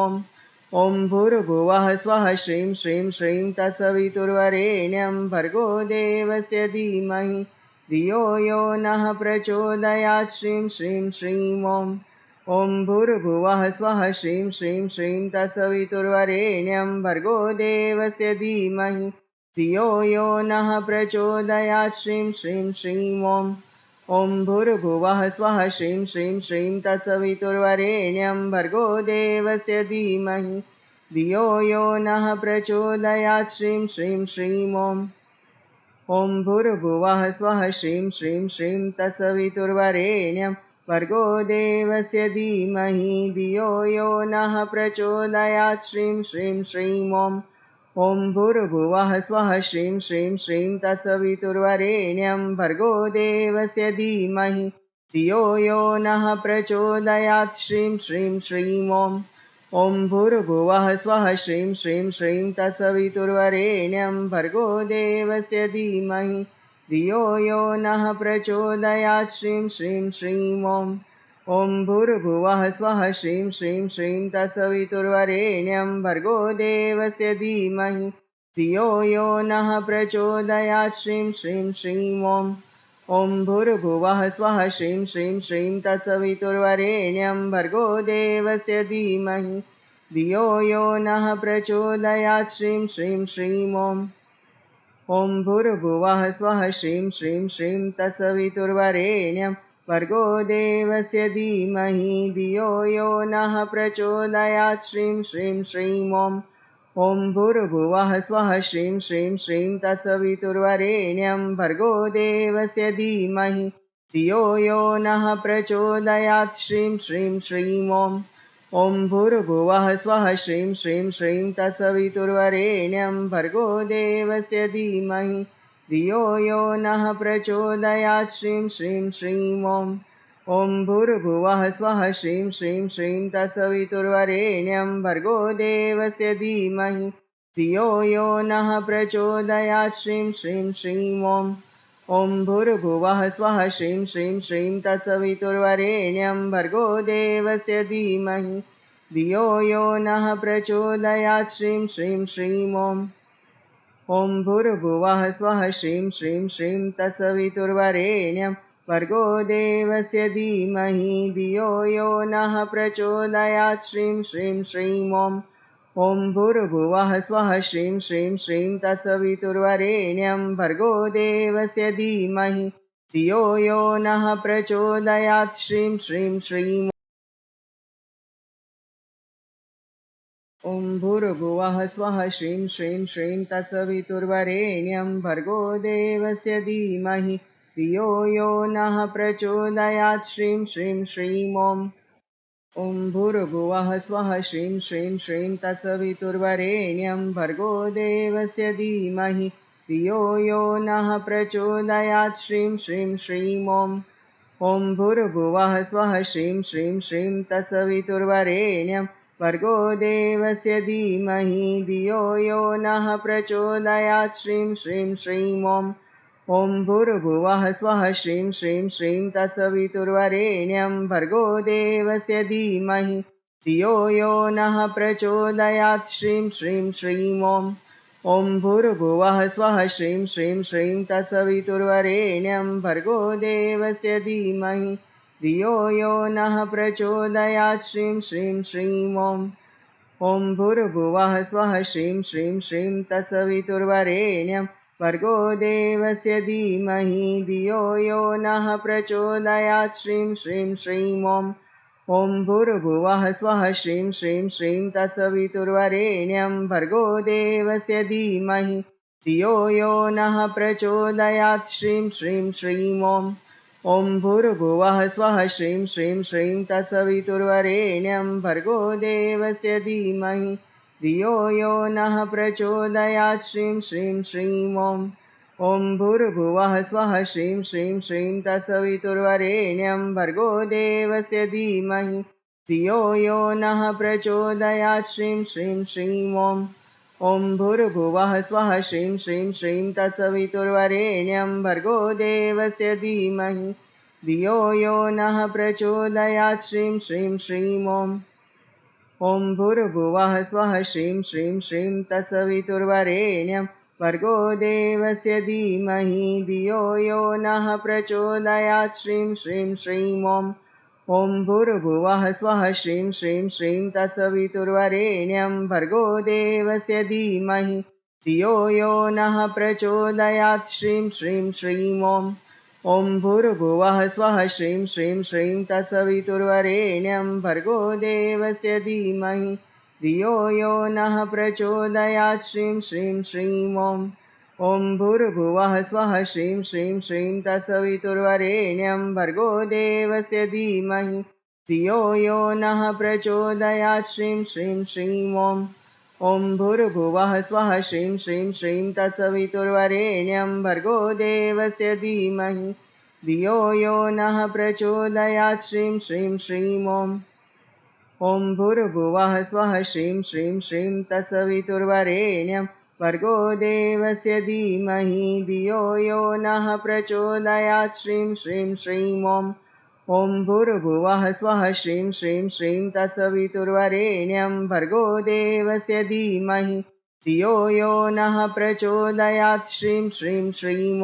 ॐ भूर्भुवः स्वः श्रीं श्रीं श्रीं तत्सवितुर्वरेण्यं भर्गो देवस्य धीमहि धियो यो नः प्रचोदयात् श्रीं श्रीं श्रीं ॐ भूर्भुवः स्वः श्रीं श्रीं श्रीं तत्सवितुर्वरेण्यं भर्गो देवस्य धीमहि धियो यो नः प्रचोदयात् श्रीं श्रीं श्रीं ॐ भूर्भुवः स्वः श्रीं श्रीं श्रीं तत्सवितुर्वरेण्यं भर्गो देवस्य धीमहि धियो यो नः प्रचोदयात् श्रीं श्रीं श्रीं ॐ भूर्भुवः स्वः श्रीं श्रीं श्रीं तत्सवितुर्वरेण्यं भर्गो देवस्य धीमहि धियो यो नः प्रचोदयात् श्रीं श्रीं श्रीं ॐ भूर्भुवः स्वः श्रीं श्रीं श्रीं तत्सवितुर्वरेण्यं भर्गो देवस्य धीमहि धियो यो नः प्रचोदयात् श्रीं श्रीं श्रीं ॐ भूर्भुवः स्वः श्रीं श्रीं श्रीं तत्सवितुर्वरेण्यं भर्गो देवस्य धीमहि धियो यो नः प्रचोदयात् श्रीं श्रीं श्रीं ॐ भूर्भुवः स्वः श्रीं श्रीं श्रीं तत्सवितुर्वरेण्यं भर्गो देवस्य धीमहि धियो यो नः प्रचोदयात् श्रीं श्रीं श्रीं ॐ भूर्भुवः स्वः श्रीं श्रीं श्रीं तत्सवितुर्वरेण्यं भर्गो देवस्य धीमहि धियो यो नः प्रचोदयात् श्रीं श्रीं श्रीं ॐ भूर्भुवः स्वः श्रीं श्रीं श्रीं तत्सवितुर्वरेण्यं भर्गो देवस्य धीमहि धियो यो नः प्रचोदयात् श्रीं श्रीं श्रीं ॐ भूर्भुवः स्वः श्रीं श्रीं श्रीं तत्सवितुर्वरेण्यं भर्गो देवस्य धीमहि धियो यो नः प्रचोदयात् श्रीं श्रीं श्रीं ॐ भूर्भुवः स्वः श्रीं श्रीं श्रीं तत्सवितुर्वरेण्यं भर्गो देवस्य धीमहि धियो यो नः प्रचोदयात् श्रीं श्रीं श्रीं ॐ भूर्भुवः स्वः श्रीं श्रीं श्रीं तत्सवितुर्वरेण्यं भर्गो देवस्य धीमहि धियो यो नः प्रचोदयात् श्रीं श्रीं श्रीं ॐ भूर्भुवः स्वः श्रीं श्रीं श्रीं तत्सवितुर्वरेण्यं भर्गो देवस्य धीमहि धियो यो नः प्रचोदयात् श्रीं श्रीं श्रीं ॐ भूर्भुवः स्वः श्रीं श्रीं श्रीं तत्सवितुर्वरेण्यं भर्गो देवस्य धीमहि धियो यो नः प्रचोदयात् श्रीं श्रीं श्रीं ॐ भूर्भुवः स्वः श्रीं श्रीं श्रीं तत्सवितुर्वरेण्यं भर्गो देवस्य धीमहि धियो यो नः प्रचोदयात् श्रीं श्रीं श्रीं ॐ भूर्भुवः स्वः श्रीं श्रीं श्रीं तत्सवितुर्वरेण्यं भर्गो देवस्य धीमहि धियो यो नः प्रचोदयात् श्रीं श्रीं श्रीं ॐ भूर्भुवः स्वः श्रीं श्रीं श्रीं तत्सवितुर्वरेण्यं भर्गो देवस्य धीमहि धियो यो नः प्रचोदयात् श्रीं श्रीं श्रीं ॐ भूर्भुवः स्वः श्रीं श्रीं श्रीं तत्सवितुर्वरेण्यं भर्गो देवस्य धीमहि धियो यो नः प्रचोदयात् श्रीं श्रीं श्रीं ॐ भूर्भुवः स्वः श्रीं श्रीं श्रीं तत्सवितुर्वरेण्यं भर्गो देवस्य धीमहि धियो यो नः प्रचोदयात् श्रीं श्रीं श्रीं ॐ भूर्भुवः स्वः श्रीं श्रीं श्रीं तत्सवितुर्वरेण्यं भर्गो देवस्य धीमहि धियो यो नः प्रचोदयात् श्रीं श्रीं श्रीं ॐ भूर्भुवः स्वः श्रीं श्रीं श्रीं तत्सवितुर्वरेण्यं भर्गो देवस्य धीमहि धियो यो नः प्रचोदयात् श्रीं श्रीं श्रीं ॐ भूर्भुवः स्वः श्रीं श्रीं श्रीं तत्सवितुर्वरेण्यं भर्गो देवस्य धीमहि धियो यो नः प्रचोदयात् श्रीं श्रीं श्रीं ॐ भूर्भुवः स्वः श्रीं श्रीं श्रीं तत्सवितुर्वरेण्यं भर्गो देवस्य धीमहि धियो यो नः प्रचोदयात् श्रीं श्रीं श्रीं ॐ भूर्भुवः स्वः श्रीं श्रीं श्रीं तत्सवितुर्वरेण्यं भर्गो देवस्य धीमहि धियो यो नः प्रचोदयात् श्रीं श्रीं श्रीं ॐ भूर्भुवः स्वः श्रीं श्रीं श्रीं तत्सवितुर्वरेण्यं भर्गो देवस्य धीमहि धियो यो नः प्रचोदयात् श्रीं श्रीं श्रीं ॐ भूर्भुवः स्वः श्रीं श्रीं श्रीं तत्सवितुर्वरेण्यं भर्गो देवस्य धीमहि धियो यो नः प्रचोदयात् श्रीं श्रीं श्रीं ॐ भूर्भुवः स्वः श्रीं श्रीं श्रीं तत्सवितुर्वरेण्यं भर्गो देवस्य धीमहि धियो यो नः प्रचोदयात् श्रीं श्रीं श्रीं ॐ भूर्भुवः स्वः श्रीं श्रीं श्रीं तत्सवितुर्वरेण्यं भर्गो देवस्य धीमहि धियो यो नः प्रचोदयात् श्रीं श्रीं श्रीं ॐ भूर्भुवः स्वः श्रीं श्रीं श्रीं तत्सवितुर्वरेण्यं भर्गो देवस्य धीमहि धियो यो नः प्रचोदयात् श्रीं श्रीं श्रीं ॐ भूर्भुवः स्वः श्रीं श्रीं श्रीं तत्सवितुर्वरेण्यं भर्गो देवस्य धीमहि धियो यो नः प्रचोदयात् श्रीं श्रीं श्रीं ॐ भूर्भुवः स्वः श्रीं श्रीं श्रीं तत्सवितुर्वरेण्यं भर्गो देवस्य धीमहि धियो यो नः प्रचोदयात् श्रीं श्रीं श्रीं ॐ भूर्भुवः स्वः श्रीं श्रीं श्रीं तत्सवितुर्वरेण्यं भर्गो देवस्य धीमहि धियो यो नः प्रचोदयात् श्रीं श्रीं श्रीं ॐ भूर्भुवः स्वः श्रीं श्रीं श्रीं तत्सवितुर्वरेण्यं भर्गो देवस्य धीमहि धियो यो नः प्रचोदयात् श्रीं श्रीं श्रीं ॐ भूर्भुवः स्वः श्रीं श्रीं श्रीं तत्सवितुर्वरेण्यं भर्गो देवस्य धीमहि धियो यो नः प्रचोदयात् श्रीं श्रीं श्रीं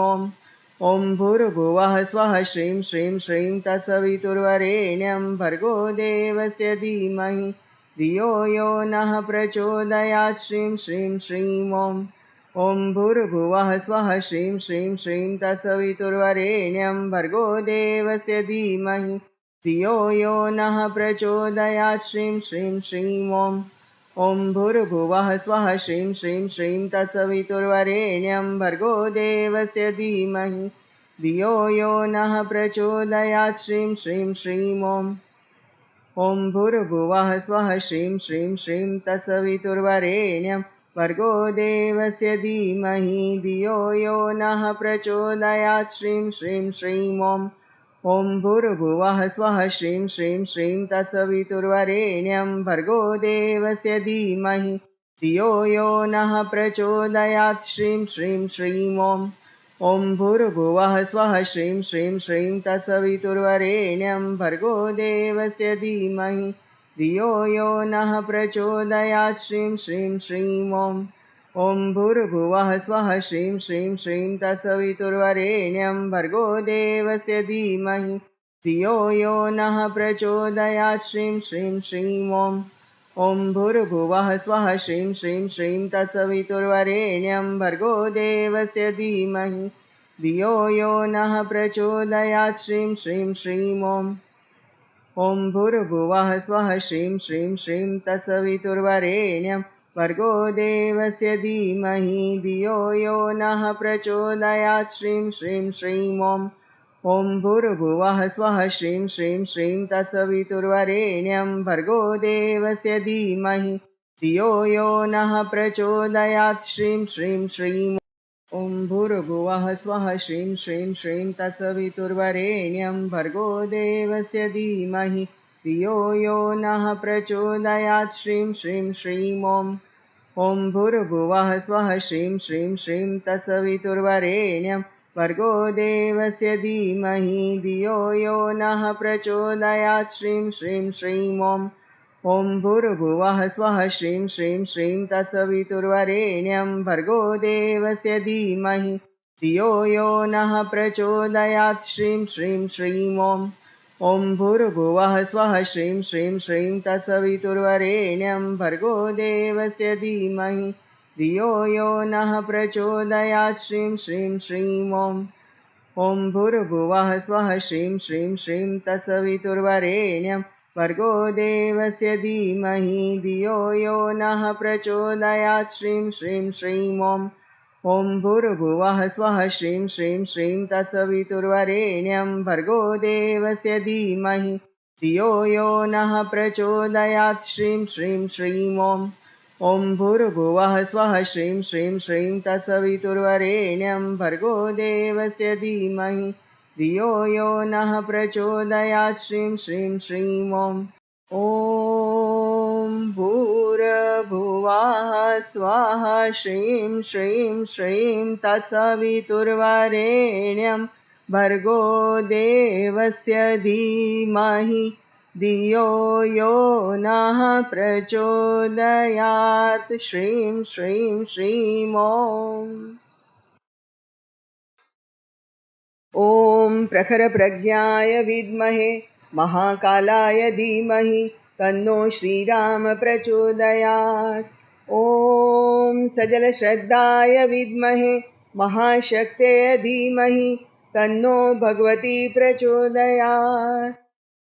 ॐ भूर्भुवः स्वः श्रीं श्रीं श्रीं तत्सवितुर्वरेण्यं भर्गो देवस्य धीमहि धियो यो नः प्रचोदयात् श्रीं श्रीं श्रीं ॐ भूर्भुवः स्वः श्रीं श्रीं श्रीं तत्सवितुर्वरेण्यं भर्गो देवस्य धीमहि धियो यो नः प्रचोदयात् श्रीं श्रीं श्रीं ॐ भूर्भुवः स्वः श्रीं श्रीं श्रीं तत्सवितुर्वरेण्यं भर्गो देवस्य धीमहि धियो यो नः प्रचोदयात् श्रीं श्रीं श्रीं ॐ भूर्भुवः स्वः श्रीं श्रीं श्रीं तत्सवितुर्वरेण्यं भर्गो देवस्य धीमहि धियो यो नः प्रचोदयात् श्रीं श्रीं श्रीं ॐ भूर्भुवः स्वः श्रीं श्रीं श्रीं तत्सवितुर्वरेण्यं भर्गो देवस्य धीमहि धियो यो नः प्रचोदयात् श्रीं श्रीं श्रीं ॐ भूर्भुवः स्वः श्रीं श्रीं श्रीं तत्सवितुर्वरेण्यं भर्गो देवस्य धीमहि धियो यो नः प्रचोदयात् श्रीं श्रीं श्रीं ॐ भूर्भुवः स्वः श्रीं श्रीं श्रीं तत्सवितुर्वरेण्यं भर्गो देवस्य धीमहि धियो यो नः प्रचोदयात् श्रीं श्रीं श्रीं ॐ भूर्भुवः स्वः श्रीं श्रीं श्रीं तत्सवितुर्वरेण्यं भर्गो देवस्य धीमहि धियो यो नः प्रचोदयात् श्रीं श्रीं श्रीं ॐ भूर्भुवः स्वः श्रीं श्रीं श्रीं तत्सवितुर्वरेण्यं भर्गो देवस्य धीमहि धियो यो नः प्रचोदयात् श्रीं श्रीं श्रीं ॐ भूर्भुवः स्वः श्रीं श्रीं श्रीं तत्सवितुर्वरेण्यं भर्गो देवस्य धीमहि धियो यो नः प्रचोदयात् श्रीं श्रीं श्रीं ॐ भूर्भुवः स्वः श्रीं श्रीं श्रीं तत्सवितुर्वरेण्यं भर्गो देवस्य धीमहि धियो यो नः प्रचोदयात् श्रीं श्रीं श्रीं ॐ भूर्भुवः स्वः श्रीं श्रीं श्रीं तत्सवितुर्वरेण्यं भर्गो देवस्य धीमहि धियो यो नः प्रचोदयात् श्रीं श्रीं श्रीं ॐ भूर्भुवः स्वः श्रीं श्रीं श्रीं तत्सवितुर्वरेण्यं भर्गो देवस्य धीमहि धियो यो नः प्रचोदयात् श्रीं श्रीं श्रीं ॐ भूर्भुवः स्वः श्रीं श्रीं श्रीं तत्सवितुर्वरेण्यं भर्गो देवस्य धीमहि धियो यो नः प्रचोदयात् श्रीं श्रीं श्रीं ॐ भूर्भुवः स्वः श्रीं श्रीं श्रीं तत्सवितुर्वरेण्यं भर्गो देवस्य धीमहि धियो यो नः प्रचोदयात् श्रीं श्रीं श्रीं ॐ भूर्भुवः स्वः श्रीं श्रीं श्रीं तत्सवितुर्वरेण्यं भर्गो देवस्य धीमहि धियो यो नः प्रचोदयात् श्रीं श्रीं श्रीं ॐ भूर्भुवः स्वः श्रीं श्रीं श्रीं तत्सवितुर्वरेण्यं भर्गो देवस्य धीमहि धियो यो नः प्रचोदयात् श्रीं श्रीं श्रीं ॐ भूर्भुवः स्वः श्रीं श्रीं श्रीं तत्सवितुर्वरेण्यं भर्गो देवस्य धीमहि धियो यो नः प्रचोदयात् श्रीं श्रीं श्रीं ॐ प्रखरप्रज्ञाय विद्महे महाकालाय धीमहि तन्नो श्रीराम प्रचोदयात् ॐ सजलश्रद्धाय विद्महे महाशक्तये धीमहि तन्नो भगवती प्रचोदयात्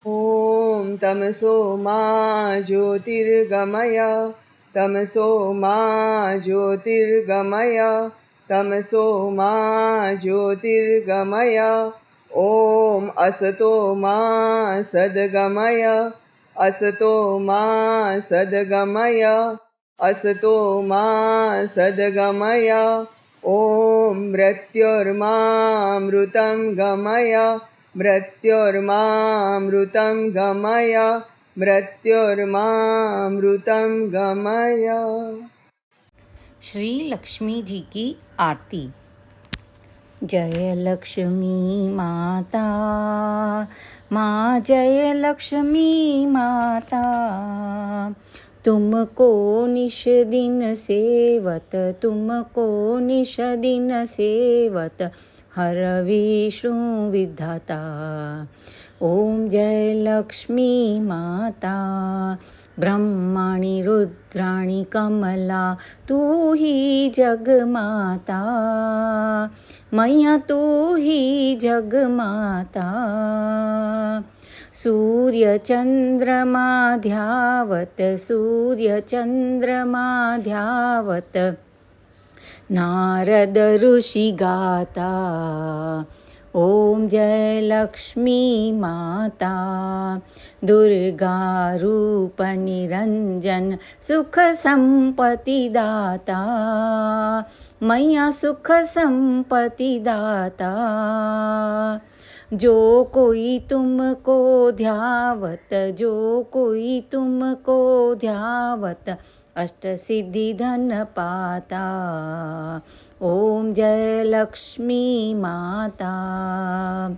ॐ तमसो मा ज्योतिर्गमय तमसो मा ज्योतिर्गमय तमसो मा ज्योतिर्गमय ॐ असतो मा सद्गमय असतो मा सद्गमय असतो मा सद्गमय ॐ मृत्योर्मामृतं गमय मृत्योर्मामृतं गमय मृत्योर्मामृतं गमय। श्री लक्ष्मी जी की आरती। जय लक्ष्मी माता, माँ जय लक्ष्मी माता, तुमको निश दिन सेवत, तुमको निश दिन सेवत, हर विष्णु विधाता। ओम जय लक्ष्मी माता, ब्रह्माणि रुद्राणि कमला, तू ही जगमाता, मैया तू ही जगमाता। सूर्य चंद्रमा ध्यावत, सूर्य चंद्रमा ध्यावत, नारद ऋषि गाता। ओम जय लक्ष्मी माता, दुर्गा रूप निरंजन, सुख संपत्ति दाता, मैया सुख संपत्ति दाता। जो कोई तुमको ध्यावत, जो कोई तुमको ध्यावत, अष्ट सिद्धि धन पाता। ओम जय लक्ष्मी माता,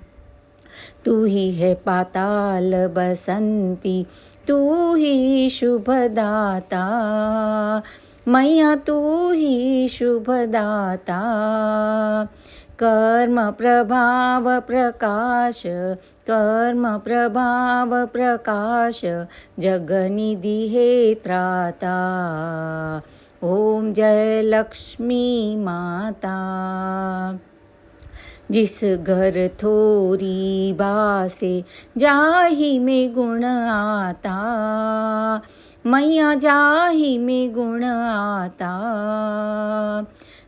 तू ही है पाताल बसंती, तू ही शुभदाता, मैया तू ही शुभदाता। कर्म प्रभाव प्रकाश, कर्म प्रभाव प्रकाश, जगनिधि हे त्राता। ओम जय लक्ष्मी माता, जिस घर थोरी बासे जाही में गुण आता, मैया जाही में गुण आता।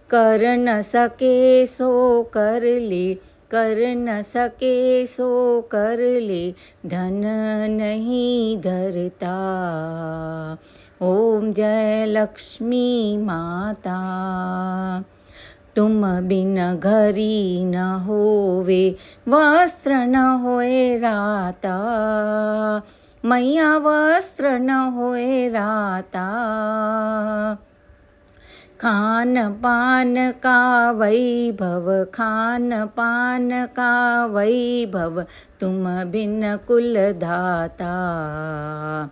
कर न सके सो कर ले, कर न सके सो कर ले, धन नहीं धरता। ओम जय लक्ष्मी माता, तुम बिन घरी न होवे, वस्त्र न होए राता, मैया वस्त्र न होए राता। खान पान का वैभव, खान पान का वैभव, तुम बिन कुल धाता।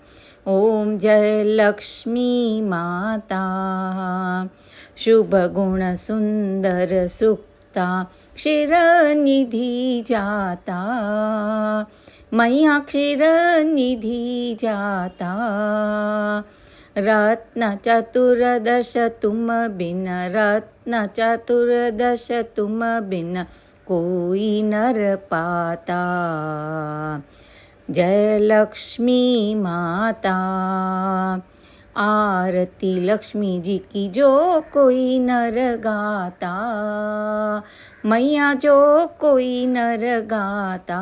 ओम जय लक्ष्मी माता, शुभ गुण सुंदर सुक्ता, क्षीर निधि जाता, मैया क्षीर निधि जाता। रत्न चतुर्दश तुम बिन, रत्न चतुर्दश तुम बिन, कोई नर पाता। जय लक्ष्मी माता, आरती लक्ष्मी जी की जो कोई नर गाता, मैया जो कोई नर गाता।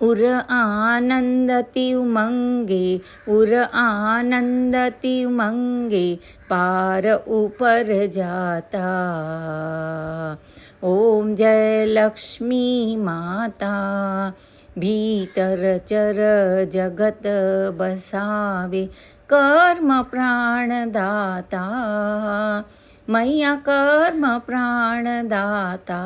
उर आनंदति उमंगे, उर आनंदति उमंगे, पार ऊपर जाता। ओम जय लक्ष्मी माता, भीतर चर जगत बसावे, कर्म प्राण दाता, मैया कर्म प्राण दाता।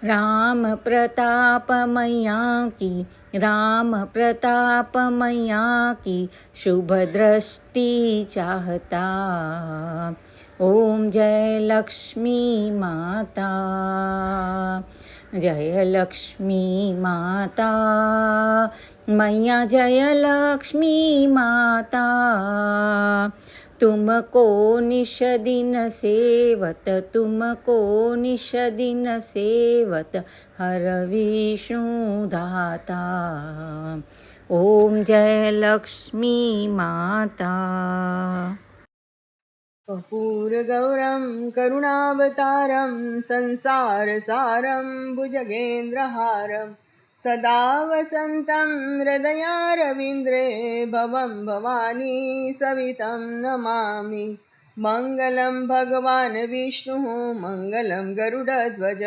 राम प्रताप मैया की, राम प्रताप मैया की, शुभ दृष्टि चाहता। ओम जय लक्ष्मी माता, जय लक्ष्मी माता, मैया जय लक्ष्मी माता। तुमको निश दिन सेवत, तुमको निश दिन सेवत, हर विष्णु दाता। ओम जय लक्ष्मी माता। कर्पूरगौरं करुणावतारं संसारसारं भुजगेन्द्रहारं सदा वसन्तं हृदयारविन्द्रे भवं भवानी सवितं नमामि। मङ्गलं भगवान् विष्णुः मङ्गलं गरुडध्वज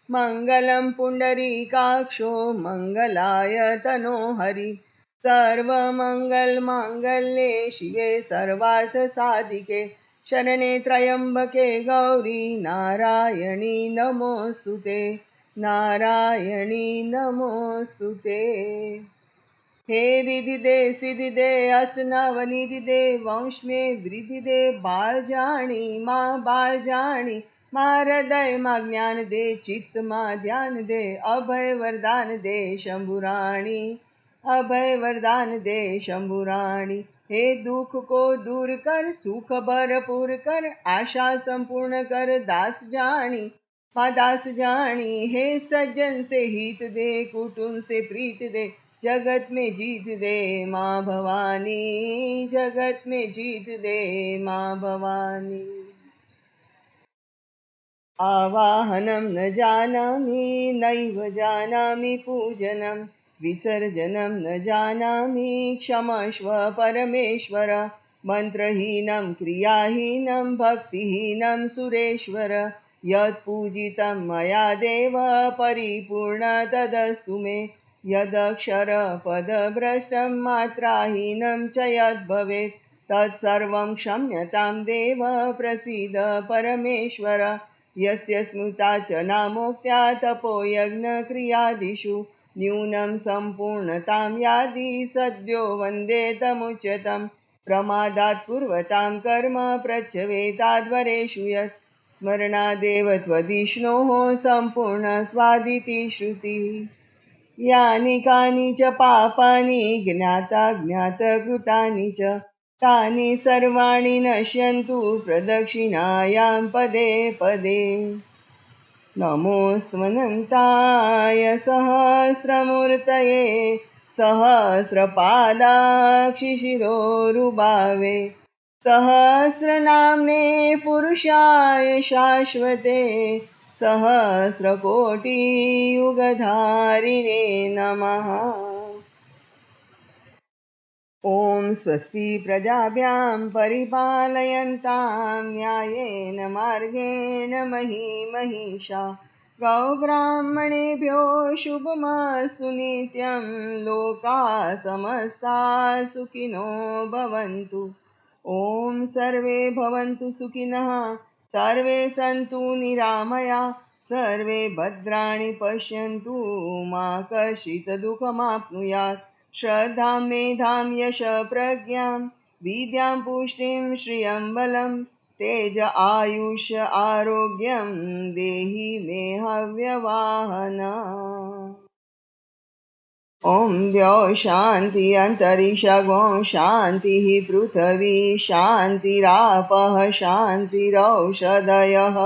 मङ्गलं पुण्डरीकाक्षो मङ्गलाय तनो हरि। सर्वमङ्गलमाङ्गल्ये शिवे सर्वार्थसाधिके शरणे त्र्यम्बके गौरी नारायणी नमोऽस्तुते, नारायणी नमोऽस्तुते। हे रिधिदे सिद्धिदे अष्टनवनिधिदे वंश में वृद्धिदे बाळ जाणी माँ बाळ जाणी माँ हृदय माँ ज्ञान दे चित्त माँ ध्यान दे अभय वरदान दे शंभुराणी, अभय वरदान दे शंभुराणी। हे दुख को दूर कर सुख भरपूर कर आशा संपूर्ण कर दास जानी माँ दास जानी। हे सज्जन से हित दे कुटुंब से प्रीत दे जगत में जीत दे माँ भवानी, जगत में जीत दे माँ भवानी। आवाहनं न जानामि नैव जानामि पूजनं विसर्जनं न जानामि क्षमस्व परमेश्वर। मन्त्रहीनं क्रियाहीनं भक्तिहीनं सुरेश्वर। यत्पूजितं मया देव परिपूर्ण तदस्तु मे। यदक्षर पदभ्रष्टं मात्राहीनं च यद्भवेत् तत्सर्वं क्षम्यतां देव प्रसीद परमेश्वर। यस्य स्मृता च नामोक्त्या तपोयज्ञक्रियादिषु न्यूनं सम्पूर्णतां यादि सद्यो वन्दे तमुच्यतं। प्रमादात् पूर्वतां कर्म प्रच्यवेताद्वरेषु यत् स्मरणादेव त्वदिष्णोः सम्पूर्णस्वादिति श्रुतिः। यानि कानि च पापानि ज्ञाताज्ञातकृतानि च तानि सर्वाणि नश्यन्तु प्रदक्षिणायां पदे पदे। नमोऽस्त्वनन्ताय सहस्रमूर्तये सहस्रपादाक्षिशिरोरुबावे सहस्रनाम्ने पुरुषाय शाश्वते सहस्रकोटियुगधारिणे नमः। ॐ स्वस्ति प्रजाभ्यां परिपालयन्तां न्यायेन मार्गेण महीमहिषा गौब्राह्मणेभ्यो शुभमस्तु नित्यं लोकाः समस्ताः सुखिनो भवन्तु। ॐ सर्वे भवन्तु सुखिनः सर्वे सन्तु निरामया सर्वे भद्राणि पश्यन्तु मा कश्चित् दुःखमाप्नुयात्। श्रद्धां मेधां यश प्रज्ञां विद्यां पुष्टिं श्रियं बलं तेज आयुष आरोग्यं देहि मे हव्यवाहना। ॐ द्यौ शान्ति अन्तरिक्षगो शान्तिः पृथिवी शान्तिरापः शान्तिरौषधयः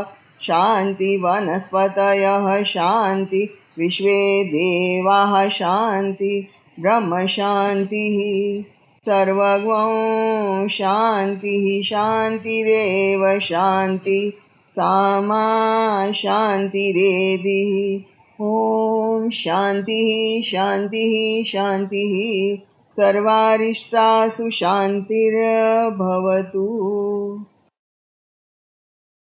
शान्ति वनस्पतयः शान्ति विश्वे देवाः शान्ति ब्रह्म शान्तिः सर्वगं शान्तिः शान्तिरेव शान्ति सामा शान्तिरेधिः ॐ शान्तिः शान्तिः शान्तिः सर्वारिष्टासु शान्तिर्भवतु।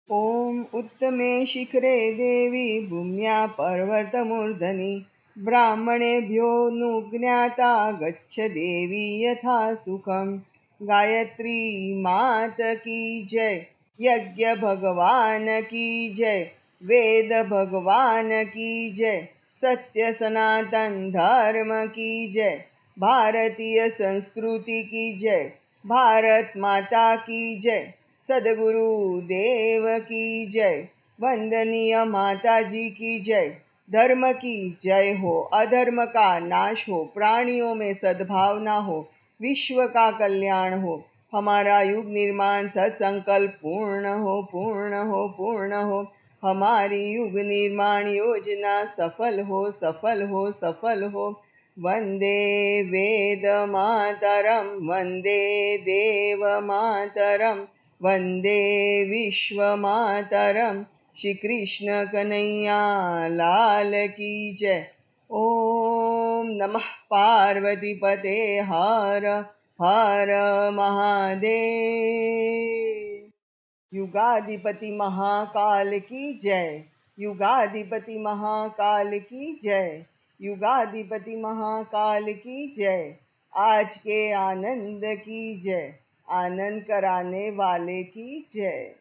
ॐ उत्तमे शिखरे देवी भूम्या पर्वतमूर्धनि ब्राह्मणेभ्यो नुज्ञाता गच्छ देवी यथा सुखम। गायत्री मात की जय, यज्ञ भगवान की जय, वेद भगवान की जय, सत्य सनातन धर्म की जय, भारतीय संस्कृति की जय, भारत माता की जय, सदगुरु देव की जय, वंदनीय माता जी की जय। धर्म की जय हो, अधर्म का नाश हो, प्राणियों में सद्भावना हो, विश्व का कल्याण हो, हमारा युग निर्माण सत्संकल्प पूर्ण हो पूर्ण हो पूर्ण हो, हमारी युग निर्माण योजना सफल हो सफल हो सफल हो। वंदे वेद मातरम, वंदे देव मातरम, वंदे विश्व मातरम। श्री कृष्ण कन्हैया लाल की जय। ओम नमः पार्वती पते हर हर महादेव। युगाधिपति महाकाल की जय, युगाधिपति महाकाल की जय, युगाधिपति महाकाल की जय। आज के आनंद की जय, आनंद कराने वाले की जय।